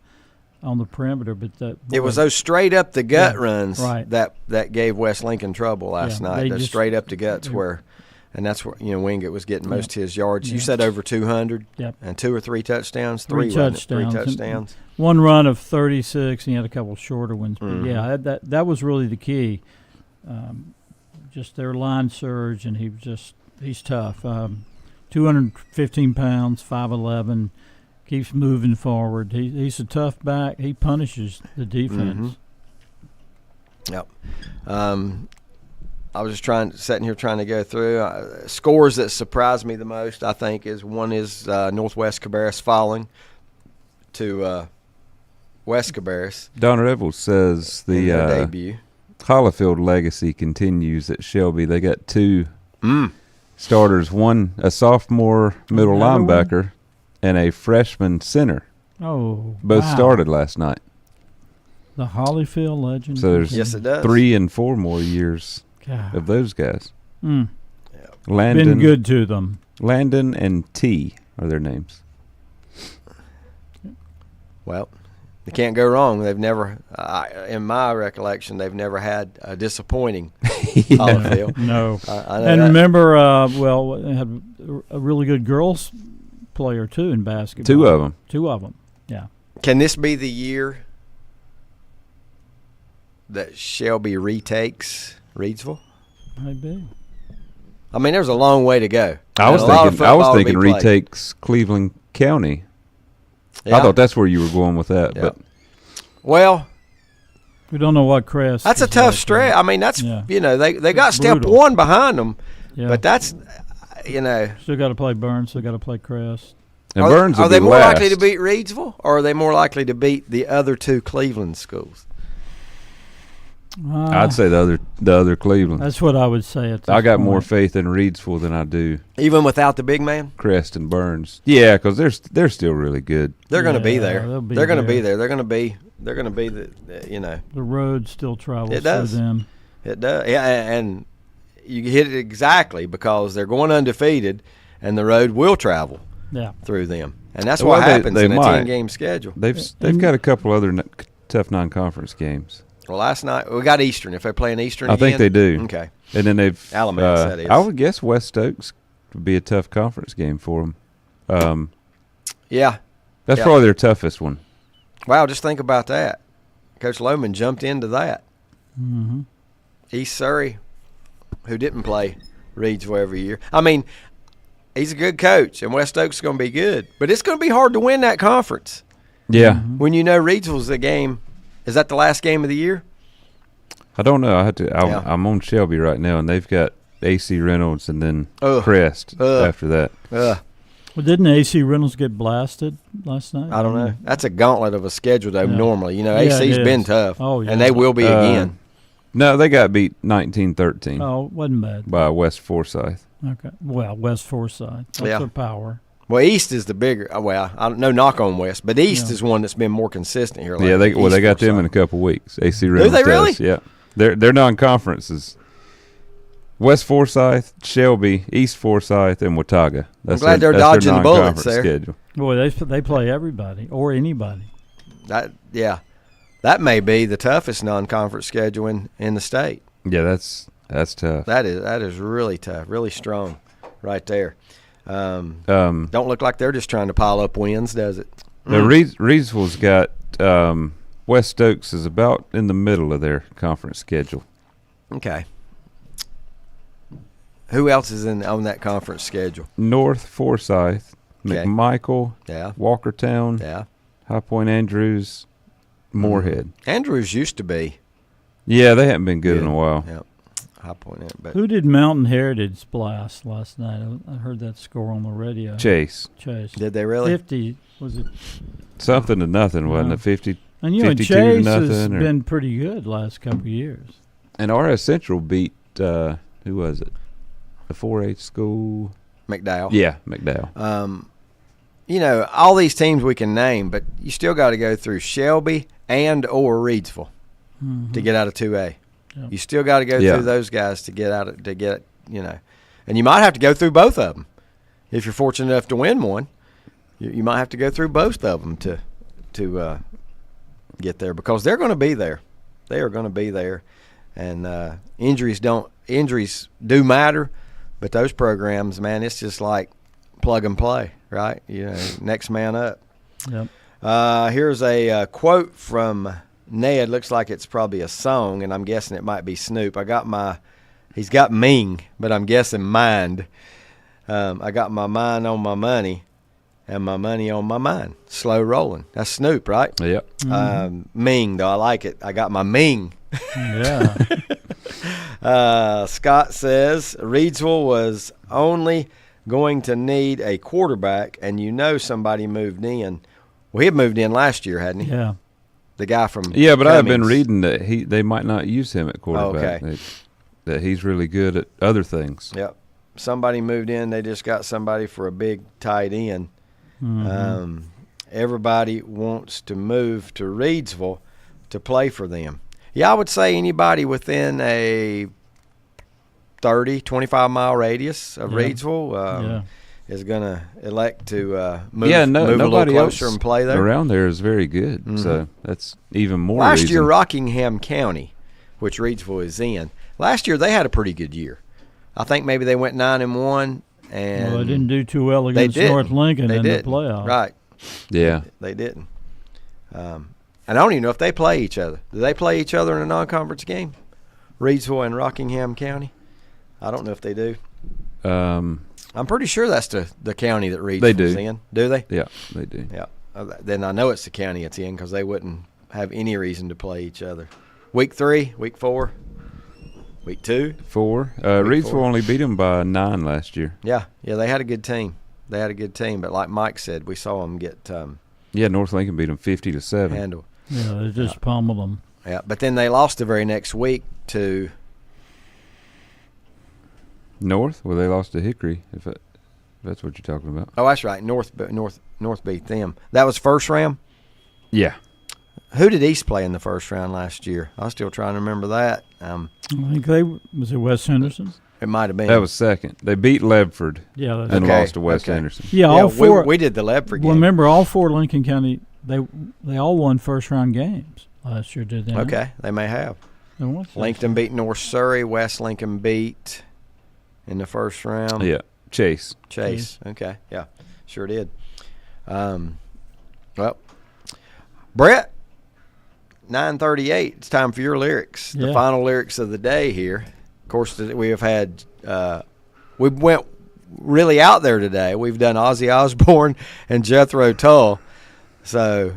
perimeter. But it was those straight up the gut runs that gave West Lincoln trouble last night. Those straight up the guts and that's where Wingate was getting most of his yards. You said over 200, and 2 or 3 touchdowns. Three touchdowns. One run of 36, and he had a couple shorter ones. But that was really the key. Just their line surge, and he's tough. 215 pounds, 5'11", keeps moving forward. He's a tough back. He punishes the defense. Yep. I was just sitting here trying to go through scores that surprised me the most. I think one is Northwest Cabarrus falling to West Cabarrus. Donner Evans says the debut. Hollifield legacy continues at Shelby. They got 2 starters, one a sophomore middle linebacker and a freshman center. Oh, both started last night. The Hollifield legend. So there's 3 and 4 more years of those guys. Landon, been good to them. Landon and T are their names. Well, they can't go wrong. They've never, in my recollection, they've never had a disappointing Hollifield. No. And remember, they had a really good girls player, too, in basketball. 2 of them. 2 of them, yeah. Can this be the year that Shelby retakes Reidsville? Maybe. I mean, there's a long way to go. I was thinking retakes Cleveland County. Yeah. I thought that's where you were going with that. But well, we don't know what Crest. That's a tough stretch. I mean, that's they got step brutal. 1 behind them, but that's still got to play Burns. Still got to play Crest. And Burns are they more likely to beat Reidsville, or are they more likely to beat the other 2 Cleveland schools? I'd say the other Cleveland. That's what I would say. I got more faith in Reidsville than I do. Even without the big man? Crest and Burns. Yeah, because they're still really good. They're going to be there. They're going to be there. They're going to be the The road still travels through them. It does. Yeah, and you hit it exactly because they're going undefeated, and the road will travel through them. And that's what happens in a 10-game schedule. They've got a couple other tough non-conference games. Well, last night we got Eastern. If they play in Eastern again? I think they do. Okay. And then they've Alamance, that is. I would guess West Stokes would be a tough conference game for them. Yeah. That's probably their toughest one. Wow, just think about that. Coach Lohman jumped into that. Mm-hmm. East Surrey, who didn't play Reidsville every year. I mean, he's a good coach, and West Stokes is going to be good. But it's going to be hard to win that conference. Yeah. When you know Reidsville's the game. Is that the last game of the year? I don't know. I'm on Shelby right now, and they've got AC Reynolds and then Crest after that. Well, didn't AC Reynolds get blasted last night? I don't know. That's a gauntlet of a schedule, though, normally. AC's been tough, and they will be again. No, they got beat 19-13. Oh, wasn't bad. By West Forsyth. Okay. Well, West Forsyth. That's their power. Well, East is the bigger. Well, I don't know, knock on West, but East is one that's been more consistent here. Yeah, they got them in a couple weeks. AC Reynolds. Do they really? Yeah, their non-conferences: West Forsyth, Shelby, East Forsyth, and Watauga. I'm glad they're dodging the bullets there. Schedule. Boy, they play everybody or anybody. That may be the toughest non-conference schedule in the state. Yeah, that's tough. That is really tough, really strong, right there. Don't look like they're just trying to pile up wins, does it? Reidsville's got West Stokes is about in the middle of their conference schedule. Okay. Who else is on that conference schedule? North Forsyth, McMichael, Walkertown, High Point Andrews, Moorhead. Andrews used to be. Yeah, they haven't been good in a while. Yep. High Point. But who did Mountain Heritage blast last night? I heard that score on the radio. Chase. Did they really? 50, was it? Something to nothing, wasn't it? 50. And Chase has been pretty good last couple of years. And RS Central beat who was it? The 4-H school. McDowell. Yeah, McDowell. All these teams we can name, but you still got to go through Shelby and or Reidsville to get out of 2A. Yep. You still got to go through those guys to get out of and you might have to go through both of them if you're fortunate enough to win one. You might have to go through both of them to get there because they're going to be there. They are going to be there, and injuries do matter, but those programs, man, it's just like plug and play, right? Next man up. Yep. Here's a quote from Ned. Looks like it's probably a song, and I'm guessing it might be Snoop. He's got Ming, but I'm guessing mind. I got my mind on my money and my money on my mind. Slow rolling. That's Snoop, right? Yep. Ming, though. I like it. I got my Ming. Yeah. Scott says Reidsville was only going to need a quarterback, and somebody moved in. Well, he had moved in last year, hadn't he? Yeah. The guy from but Cummings. I've been reading that they might not use him at quarterback. Okay. That he's really good at other things. Yep. Somebody moved in. They just got somebody for a big tight end. Mm-hmm. Everybody wants to move to Reidsville to play for them. Yeah, I would say anybody within a 30, 25-mile radius of Reidsville is going to elect to move a little closer and play there. Around there is very good, so that's even more Last year, Rockingham County, which Reidsville is in, last year they had a pretty good year. I think maybe they went 9-1. And they didn't do too well against North Lincoln in the playoffs. Right. Yeah. They didn't. And I don't even know if they play each other. Do they play each other in a non-conference game? Reidsville and Rockingham County? I don't know if they do. I'm pretty sure that's the county that Reed's in. Do they? Yeah, they do. Yeah. Then I know it's the county it's in because they wouldn't have any reason to play each other. Week 3, week 4, week 2, 4. Reedsville only beat them by 9 last year. Yeah, they had a good team. But like Mike said, we saw them get. North Lincoln beat them 50-7. Handle. Yeah, they just pummeled them. Yeah, but then they lost the very next week to North. Well, they lost to Hickory. If that's what you're talking about. Oh, that's right. North beat them. That was first round. Yeah. Who did East play in the first round last year? I was still trying to remember that. I think was it West Henderson? It might have been. That was second. They beat Ledford. Yeah, and lost to West Henderson. Yeah, all 4. We did the Ledford game. Well, remember, all 4 Lincoln County. They all won first round games last year. Did they? Okay, they may have. Lincoln beat North Surrey. West Lincoln beat in the first round. Yeah, Chase. Okay, yeah, sure did. Well, Brett. 9:38. It's time for your lyrics. The final lyrics of the day here. Of course, we have had. We went really out there today. We've done Ozzy Osbourne and Jethro Tull. So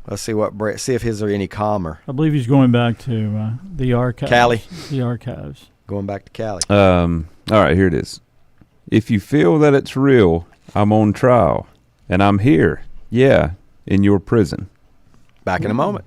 let's see what Brett. See if his are any calmer. I believe he's going back to the archives. Cali. The archives. Going back to Cali. All right, here it is. If you feel that it's real, I'm on trial, and I'm here. Yeah, in your prison. Back in a moment.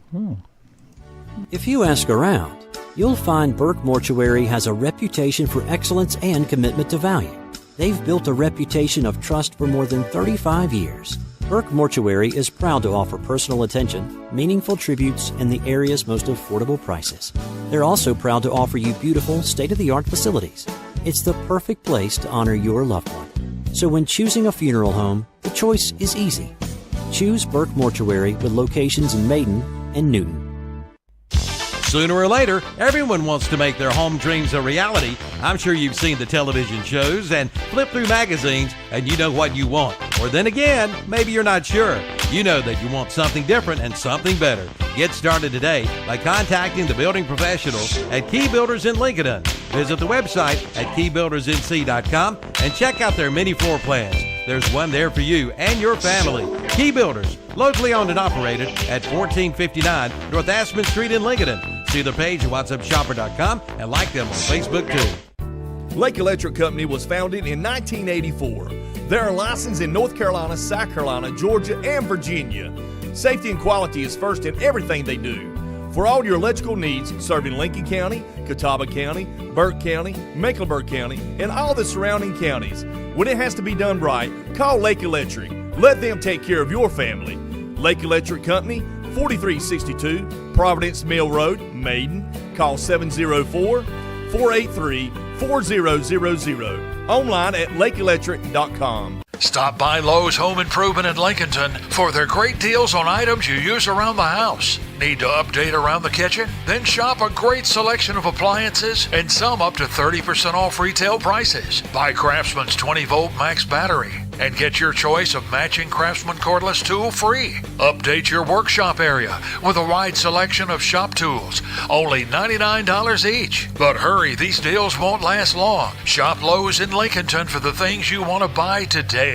If you ask around, you'll find Burke Mortuary has a reputation for excellence and commitment to value. They've built a reputation of trust for more than 35 years. Burke Mortuary is proud to offer personal attention, meaningful tributes, and the area's most affordable prices. They're also proud to offer you beautiful, state-of-the-art facilities. It's the perfect place to honor your loved one. So when choosing a funeral home, the choice is easy. Choose Burke Mortuary with locations in Maiden and Newton. Sooner or later, everyone wants to make their home dreams a reality. I'm sure you've seen the television shows and flipped through magazines and you know what you want. Or then again, maybe you're not sure. You know that you want something different and something better. Get started today by contacting the building professionals at Key Builders in Lincoln. Visit the website at keybuildersnc.com and check out their many floor plans. There's one there for you and your family. Key Builders, locally owned and operated at 1459 North Aspen Street in Lincoln. See the page at whatsupshopper.com and like them on Facebook too. Lake Electric Company was founded in 1984. They are licensed in North Carolina, South Carolina, Georgia, and Virginia. Safety and quality is first in everything they do. For all your electrical needs, serving Lincoln County, Catawba County, Burke County, Mecklenburg County, and all the surrounding counties. When it has to be done right, call Lake Electric. Let them take care of your family. Lake Electric Company, 4362 Providence Mill Road, Maiden. Call 704-483-4000. Online at lakeelectric.com. Stop by Lowe's Home Improvement in Lincolnton for their great deals on items you use around the house. Need to update around the kitchen? Then shop a great selection of appliances and some up to 30% off retail prices. Buy Craftsman's 20-volt max battery and get your choice of matching Craftsman cordless tool free. Update your workshop area with a wide selection of shop tools, only $99 each. But hurry, these deals won't last long. Shop Lowe's in Lincolnton for the things you want to buy today.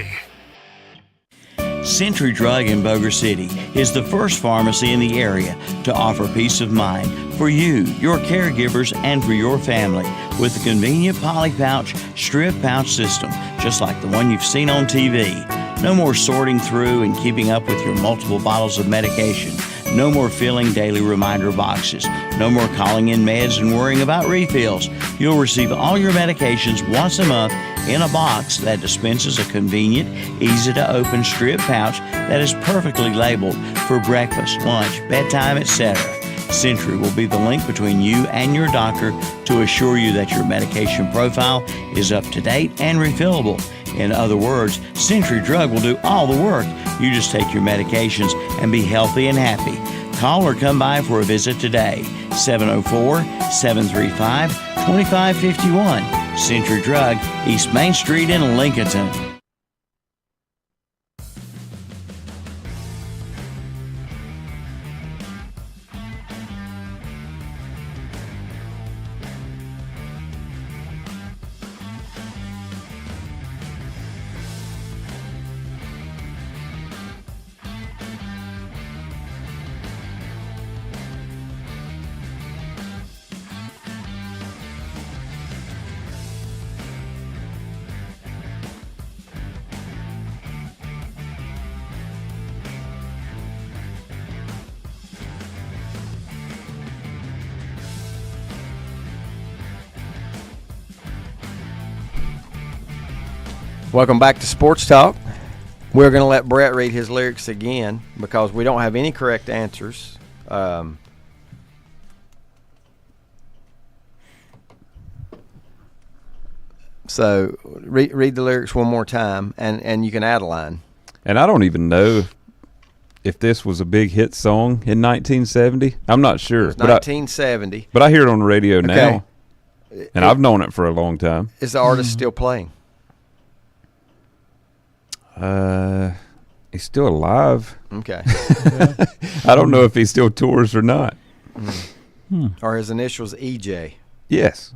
Century Drug in Boger City is the first pharmacy in the area to offer peace of mind for you, your caregivers, and for your family with a convenient poly pouch, strip pouch system, just like the one you've seen on TV. No more sorting through and keeping up with your multiple bottles of medication. No more filling daily reminder boxes. No more calling in meds and worrying about refills. You'll receive all your medications once a month in a box that dispenses a convenient, easy-to-open strip pouch that is perfectly labeled for breakfast, lunch, bedtime, etc. Century will be the link between you and your doctor to assure you that your medication profile is up to date and refillable. In other words, Century Drug will do all the work. You just take your medications and be healthy and happy. Call or come by for a visit today. 704-735-2551. Century Drug, East Main Street in Lincolnton. Welcome back to Sports Talk. We're going to let Brett read his lyrics again because we don't have any correct answers. So read the lyrics one more time, and you can add a line. And I don't even know if this was a big hit song in 1970. I'm not sure. It was 1970. But I hear it on the radio now, and I've known it for a long time. Is the artist still playing? He's still alive. Okay. I don't know if he still tours or not. Are his initials EJ? Yes.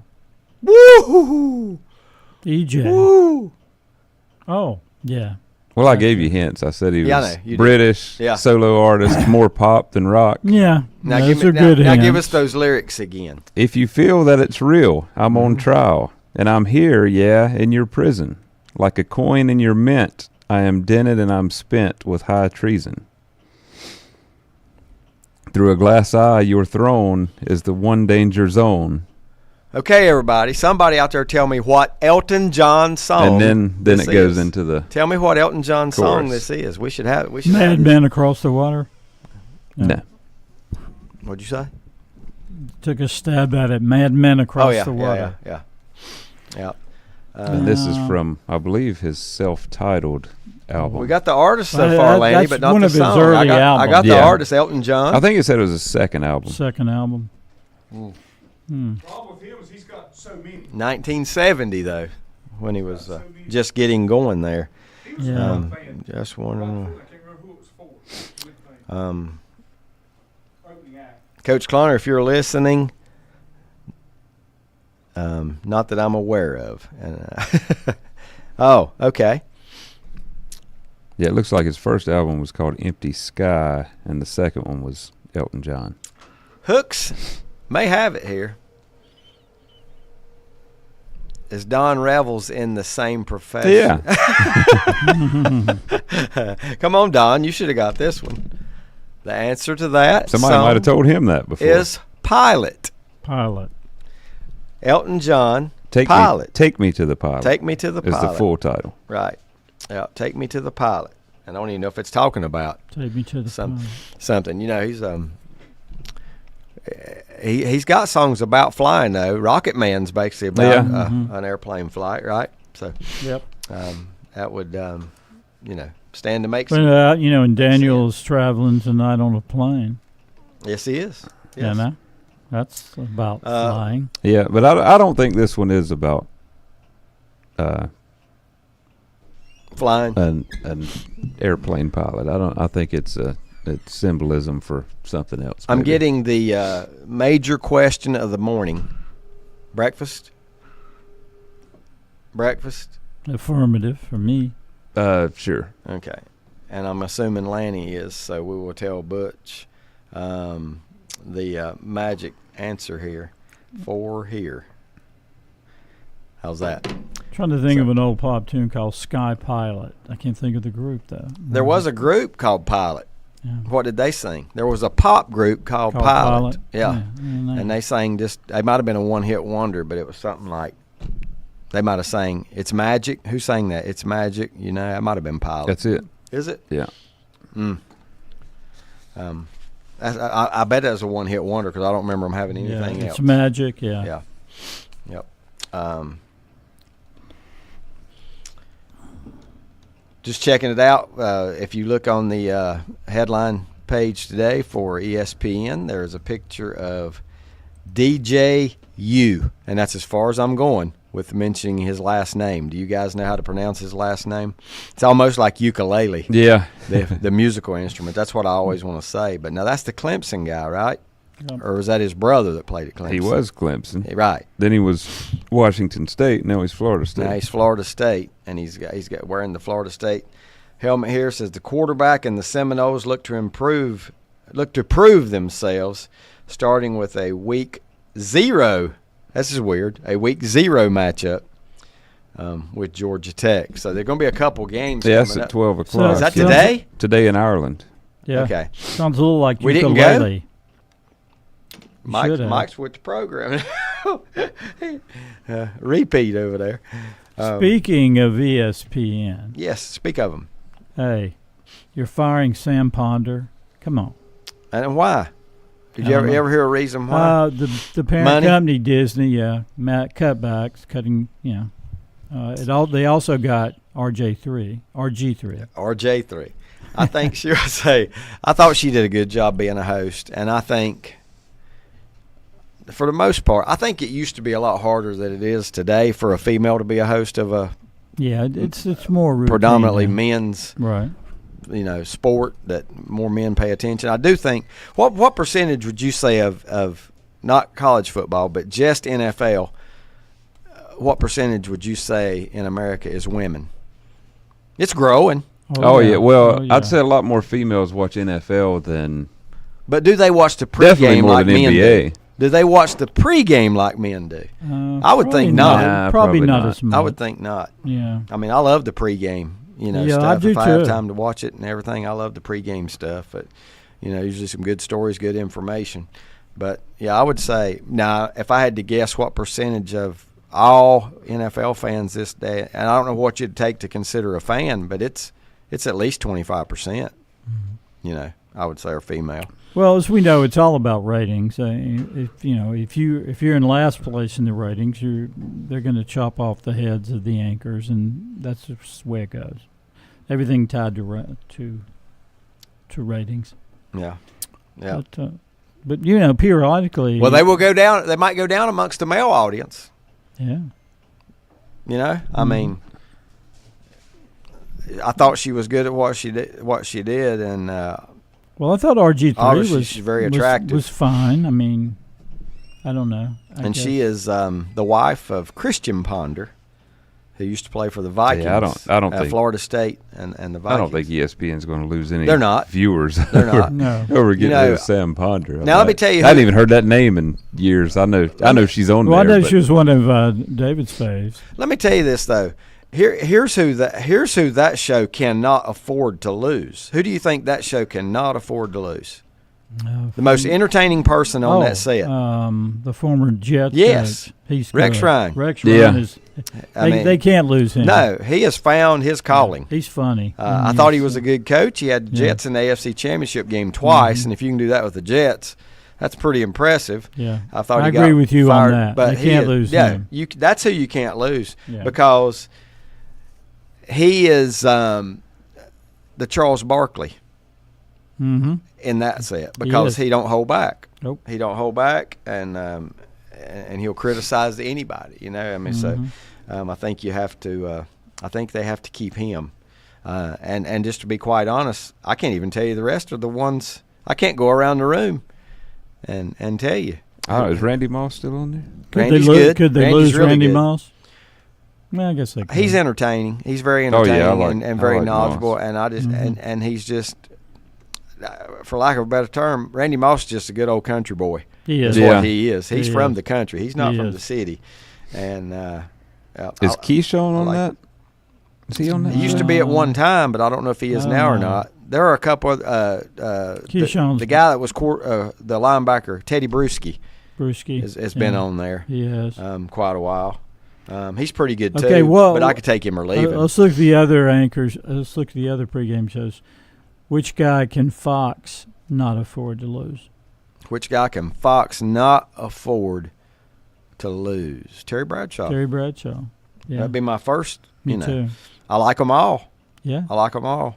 Woo! EJ. Woo! Oh, yeah. Well, I gave you hints. I said he was British, did. solo artist, more pop than rock. Yeah. Now give us those lyrics again. If you feel that it's real, I'm on trial, and I'm here, in your prison. Like a coin in your mint, I am dented and I'm spent with high treason. Through a glass eye, your throne is the one danger zone. Okay, everybody. Somebody out there tell me what Elton John song. And then it goes into the. Tell me what Elton John song this is. We should have. Mad Men Across the Water. No. What'd you say? Took a stab at it. Mad Men Across the Water. Yeah. And this is from, I believe, his self-titled album. We got the artist so far, Lanny, but not one the of his song. early I got the artist, Elton John. I think it said it was his second album. Problem with him is he's got so many. 1970 though, when he was just getting going there. Yeah. Just one. Coach Cloner, if you're listening, not that I'm aware of. Oh, okay. Yeah, it looks like his first album was called Empty Sky, and the second one was Elton John. Hooks may have it here. Is Don Revels in the same profession? Yeah. Come on, Don. You should have got this one. The answer to that Somebody might have told him that before. Is Pilot. Elton John, Pilot. Take Me to the Pilot. Take Me to the Pilot. Is the full title. Right. Yeah, Take Me to the Pilot. I don't even know if it's talking about Take Me to the Pilot. Something. You know, he's got songs about flying though. Rocket Man's basically about an airplane flight, right? So that would stand to make sense. And Daniel's traveling tonight on a plane. Yes, he is. Yes. Yeah, that's about flying. Yeah, but I don't think this one is about flying an airplane pilot. I think it's symbolism for something else. I'm getting the major question of the morning. Breakfast? Affirmative for me. Sure. Okay. And I'm assuming Lanny is, so we will tell Butch the magic answer here for here. How's that? Trying to think of an old pop tune called Sky Pilot. I can't think of the group, though. There was a group called Pilot. Yeah. What did they sing? There was a pop group called Pilot. Yeah. And they sang they might have been a one-hit wonder, but it was something like, they might have sang It's Magic. Who sang that? It's Magic. You know, that might have been Pilot. That's it. Is it? Yeah. I bet that was a one-hit wonder because I don't remember them having anything else. It's Magic, yeah. Yeah. Yep. Just checking it out. If you look on the headline page today for ESPN, there's a picture of DJ U, and that's as far as I'm going with mentioning his last name. Do you guys know how to pronounce his last name? It's almost like ukulele. Yeah. the musical instrument. That's what I always want to say. But now that's the Clemson guy, right? Or was that his brother that played at Clemson? He was Clemson. Right. Then he was Washington State. Now he's Florida State. Now he's Florida State, and he's got wearing the Florida State helmet here. Says the quarterback and the Seminoles look to prove themselves, starting with a week 0. This is weird. A week 0 matchup with Georgia Tech. So there's going to be a couple games. Yeah, that's at 12 o'clock. So is that today? Today in Ireland. Yeah. Okay. Sounds a little like we ukulele. Didn't go? Mike's with the program. Repeat over there. Speaking of ESPN. Yes, speak of them. Hey, you're firing Sam Ponder. Come on. And why? Did you ever hear a reason why? The parent company, Disney, cutbacks, cutting, they also got RG3. RJ3. I think she would say, I thought she did a good job being a host, and I think, for the most part, I think it used to be a lot harder than it is today for a female to be a host of a it's more routine, predominantly men's right. Sport that more men pay attention. I do think what percentage would you say of not college football but just NFL? What percentage would you say in America is women? It's growing. Oh yeah. Well, I'd say a lot more females watch NFL than. But do they watch the pregame like men do? Do they watch the pregame like men do? I would think not. Nah, probably not as much. I would think not. Yeah. I mean, I love the pregame, stuff. I do if I too. have time to watch it and everything, I love the pregame stuff. But, usually some good stories, good information. But, yeah, I would say, now, if I had to guess what percentage of all NFL fans this day, and I don't know what you'd take to consider a fan, but it's at least 25%, I would say are female. Well, as we know, it's all about ratings. If you're in last place in the ratings, they're going to chop off the heads of the anchors, and that's just the way it goes. Everything tied to ratings. Yeah, yeah. But periodically. Well, they will go down. They might go down amongst the male audience. Yeah. I mean, I thought she was good at what she did, and. Well, I thought RG3 was very attractive. Was fine. I mean, I don't know. I guess. She is the wife of Christian Ponder, who used to play for the Vikings. Yeah, I don't think Florida State and the Vikings. I don't think ESPN's going to lose any. They're not viewers. They're not. No. Over getting rid of Sam Ponder. Now let me tell you, I hadn't even heard that name in years. I know she's on there. Well, I know she was one of David's faves. Let me tell you this though. Here's who that show cannot afford to lose. Who do you think that show cannot afford to lose? The most entertaining person on that set. The former Jet. Yes, he's Rex good. Ryan. Rex Ryan is. They can't lose him. No, he has found his calling. He's funny. I thought he was a good coach. He had the Jets in the AFC Championship game twice, and if you can do that with the Jets, that's pretty impressive. Yeah, I thought I he agree with you fired, on that. But you can't lose him. That's who you can't lose because he is the Charles Barkley in that set because he don't hold back. Nope. He don't hold back, and he'll criticize anybody. So I think you have to. I think they have to keep him. And just to be quite honest, I can't even tell you the rest of the ones. I can't go around the room and tell you. Oh, is Randy Moss still on there? Randy's good. Could they lose really Randy Moss? Well, I guess they could. He's entertaining. He's very entertaining and very knowledgeable. Moss. And I just and he's just, for lack of a better term, Randy Moss is just a good old country boy. He is. What he is. He's from the country. He's not from the city. And is Keyshawn on that? Is he on that? He used to be at one time, but I don't know if he is now or not. There are a couple of the guy that was the linebacker, Teddy Bruschi. Has been on there. He has quite a while. He's pretty good too. Okay, well, but I could take him or leave him. Let's look at the other anchors. Let's look at the other pregame shows. Which guy can Fox not afford to lose? Which guy can Fox not afford to lose? Terry Bradshaw. Terry Bradshaw. Yeah. That'd be my first. Me too. I like them all. Yeah. I like them all.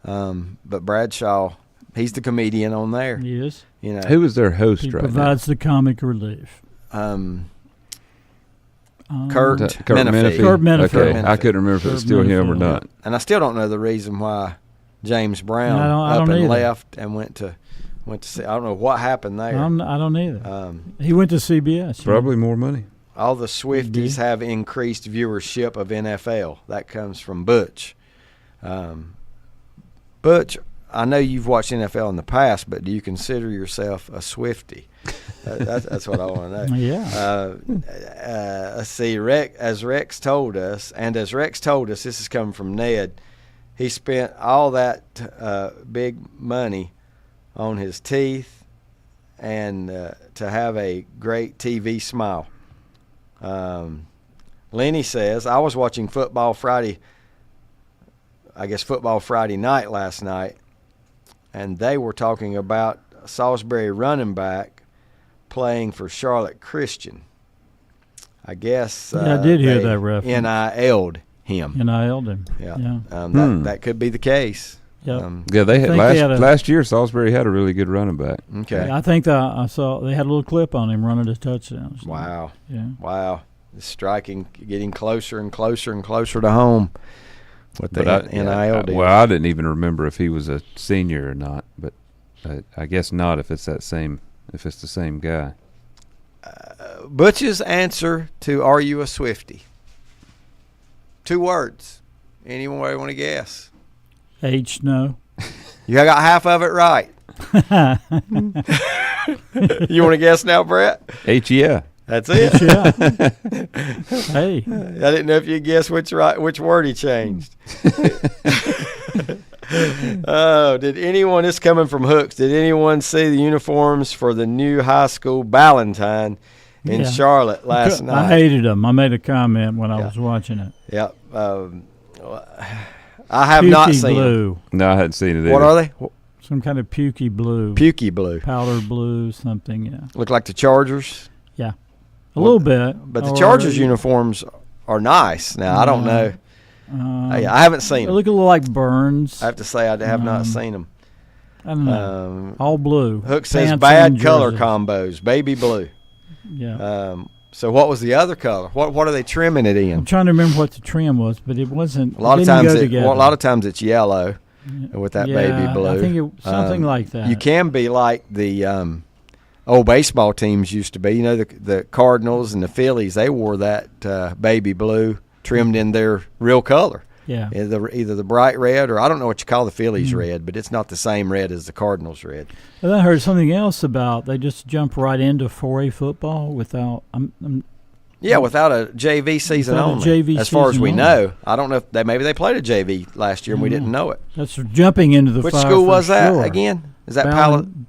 But Bradshaw, he's the comedian on there. He is. Who is their host he right now? He provides the comic relief. Kurt Menefee. Kurt Menefee. Okay, I couldn't remember if it was still him or not. And I still don't know the reason why James Brown up and left and went to see. I don't know what happened there. I don't either. He went to CBS. Probably more money. All the Swifties have increased viewership of NFL. That comes from Butch. Butch, I know you've watched NFL in the past, but do you consider yourself a Swiftie? That's what I want to know. Yeah. Let's see. As Rex told us, this is coming from Ned, he spent all that big money on his teeth and to have a great TV smile. Lenny says, I was watching football Friday night last night, and they were talking about Salisbury running back playing for Charlotte Christian. I guess I did hear that reference. NIL'd him. NIL'd him. Yeah. That could be the case. Yep. They had last year. Salisbury had a really good running back. Okay. I think I saw they had a little clip on him running his touchdowns. Wow. Yeah. Wow. The striking, getting closer and closer and closer to home. What the NIL did. Well, I didn't even remember if he was a senior or not, but I guess not if it's the same guy. Butch's answer to "Are you a Swiftie?" 2 words. Anyone want to guess? H, no. You got half of it right. You want to guess now, Brett? H, yeah. That's it. H, yeah. Hey. I didn't know if you guessed which word he changed. Oh, did anyone, this coming from Hooks, did anyone see the uniforms for the new high school Ballantine in Charlotte last night? I hated them. I made a comment when I was watching it. Yep. I have not seen blue. them. No, I hadn't seen it either. What are they? Some kind of pukey blue. Pukey blue. Powder blue, something, yeah. Look like the Chargers? Yeah. A little bit. But the Chargers uniforms are nice. Now, I don't know. I haven't seen them. They look a little like Burns. I have to say I have not seen them. I don't know. All blue. Hook says bad color combos, baby blue. Yeah. So what was the other color? What are they trimming it in? I'm trying to remember what the trim was, but it wasn't. A lot of times it's yellow with that baby blue. I think something like that. You can be like the old baseball teams used to be. You know, the Cardinals and the Phillies, they wore that baby blue trimmed in their real color. Yeah. Either the bright red or I don't know what you call the Phillies red, but it's not the same red as the Cardinals red. And I heard something else about they just jump right into 4A football without without a JV season only. As far as we know, I don't know if maybe they played a JV last year and we didn't know it. That's jumping into the. Which school was that again? Is that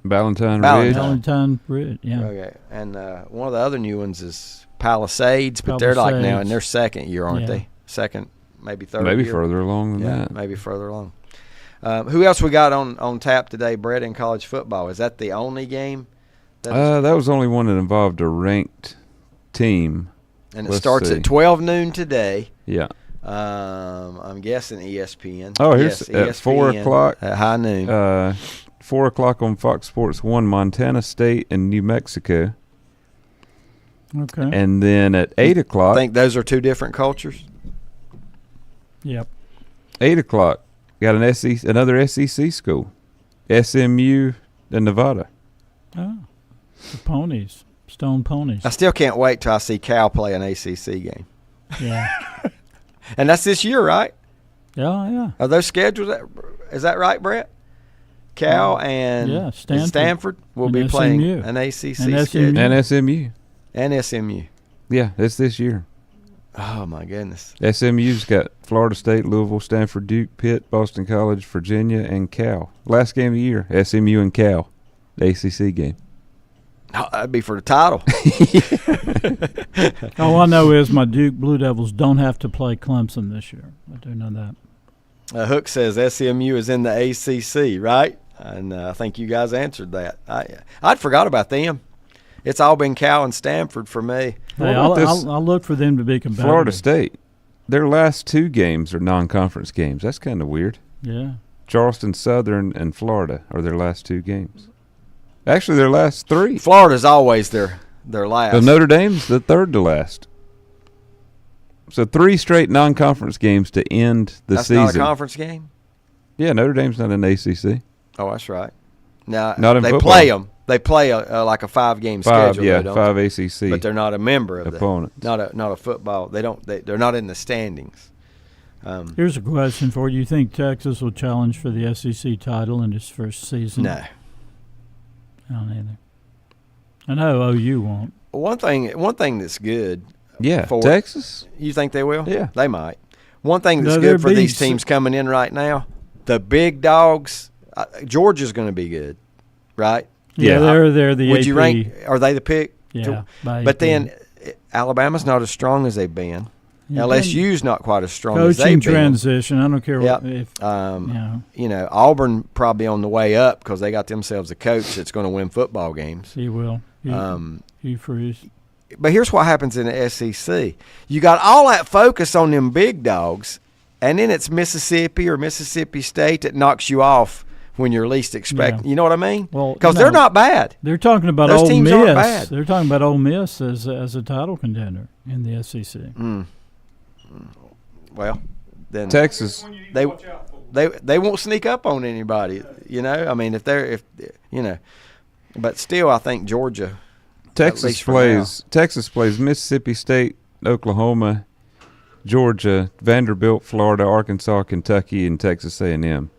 Ballantine Ridge? Ballantine Ridge, yeah. Okay, and one of the other new ones is Palisades, but they're like now in their second year, aren't they? Second. Maybe third. Maybe year. further along than that. Maybe further along. Who else we got on tap today, Brett, in college football? Is that the only game? That was the only one that involved a ranked team. And it starts at 12 noon today. Yeah. I'm guessing ESPN. Oh, here's ESPN at 4 o'clock. At high noon. 4 o'clock on Fox Sports 1, Montana State and New Mexico. Okay. And then at 8 o'clock. I think those are 2 different cultures. Yep. 8 o'clock, got another SEC school, SMU and Nevada. Oh, the Ponies, Stone Ponies. I still can't wait till I see Cal play an ACC game. Yeah. And that's this year, right? Yeah. Are those scheduled? Is that right, Brett? Cal and Stanford will be playing an ACC schedule. And SMU. And SMU. Yeah, it's this year. Oh, my goodness. SMU's got Florida State, Louisville, Stanford, Duke, Pitt, Boston College, Virginia, and Cal. Last game of the year, SMU and Cal, the ACC game. Oh, that'd be for the title. All I know is my Duke Blue Devils don't have to play Clemson this year. I do know that. Hook says SMU is in the ACC, right? And I think you guys answered that. I'd forgot about them. It's all been Cal and Stanford for me. Hey, I'll look for them to be competitive. Florida State, their last 2 games are non-conference games. That's kind of weird. Yeah. Charleston Southern and Florida are their last 2 games. Actually, their last 3. Florida's always their last. So Notre Dame's the third to last. So 3 straight non-conference games to end the season. That's not a conference game? Yeah, Notre Dame's not in the ACC. Oh, that's right. Now, not in they football. play them. They play like a 5-game schedule. Yeah, though, 5 ACC. But they're not a member of opponents. Not a football. They're not in the standings. Here's a question for you: you think Texas will challenge for the SEC title in its first season? No. I don't either. I know OU won't. One thing that's good. Yeah, for Texas. You think they will? Yeah, they might. One thing that's good for these teams coming in right now, the big dogs. Georgia's going to be good, right? Yeah, they're the. Would AP. you rank? Are they the pick? Yeah, but then Alabama's not as strong as they've been. LSU's not quite as strong as they've been. Coaching transition. I don't care what. Auburn probably on the way up because they got themselves a coach that's going to win football games. He will. He frees. But here's what happens in the SEC. You got all that focus on them big dogs, and then it's Mississippi or Mississippi State that knocks you off when you're least expecting. Yeah. You know what I mean? Well, because they're not bad. They're talking about Those Ole teams Miss. aren't bad. They're talking about Ole Miss as a title contender in the SEC. Well, then Texas, they won't sneak up on anybody. I mean, if but still, I think Georgia. Texas plays Mississippi State, Oklahoma, Georgia, Vanderbilt, Florida, Arkansas, Kentucky, and Texas A&M.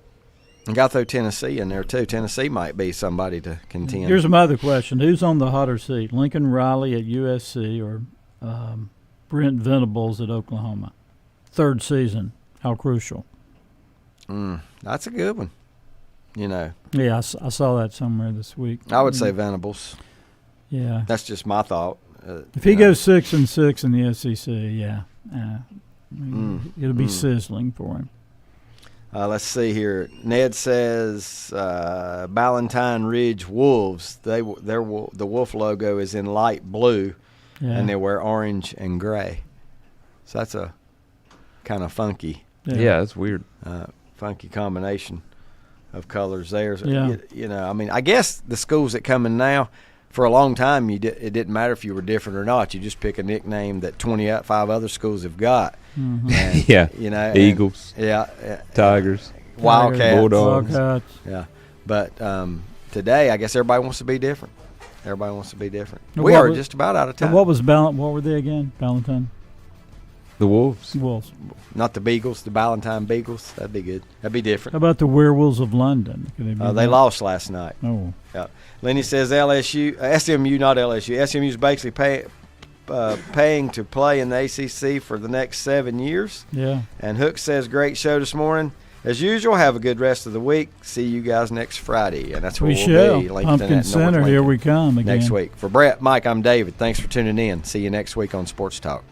And got to throw Tennessee in there too. Tennessee might be somebody to contend. Here's my other question: who's on the hotter seat, Lincoln Riley at USC or Brent Venables at Oklahoma? Third season, how crucial? That's a good one. Yeah, I saw that somewhere this week. I would say Venables. Yeah, that's just my thought. If he goes 6-6 in the SEC, it'll be sizzling for him. Let's see here. Ned says Ballantine Ridge Wolves. The wolf logo is in light blue, and they wear orange and gray. So that's a kind of funky. Yeah, that's weird. Funky combination of colors there. I mean, I guess the schools that come in now. For a long time, it didn't matter if you were different or not. You just pick a nickname that 25 other schools have got. Mm-hmm. And, Eagles. Tigers. Wildcats. Bulldogs. Yeah. But today, I guess everybody wants to be different. We are just about out of time. What were they again? Ballantine? The Wolves. Not the Beagles, the Ballantine Beagles. That'd be good. That'd be different. How about the Werewolves of London? They lost last night. Oh. Yeah. Lenny says SMU, not LSU. SMU's basically paying to play in the ACC for the next 7 years. Yeah. And Hook says, great show this morning. As usual, have a good rest of the week. See you guys next Friday. And that's where we'll be. Pumpkin Center, here we come again. Next week. For Brett, Mike, I'm David. Thanks for tuning in. See you next week on Sports Talk.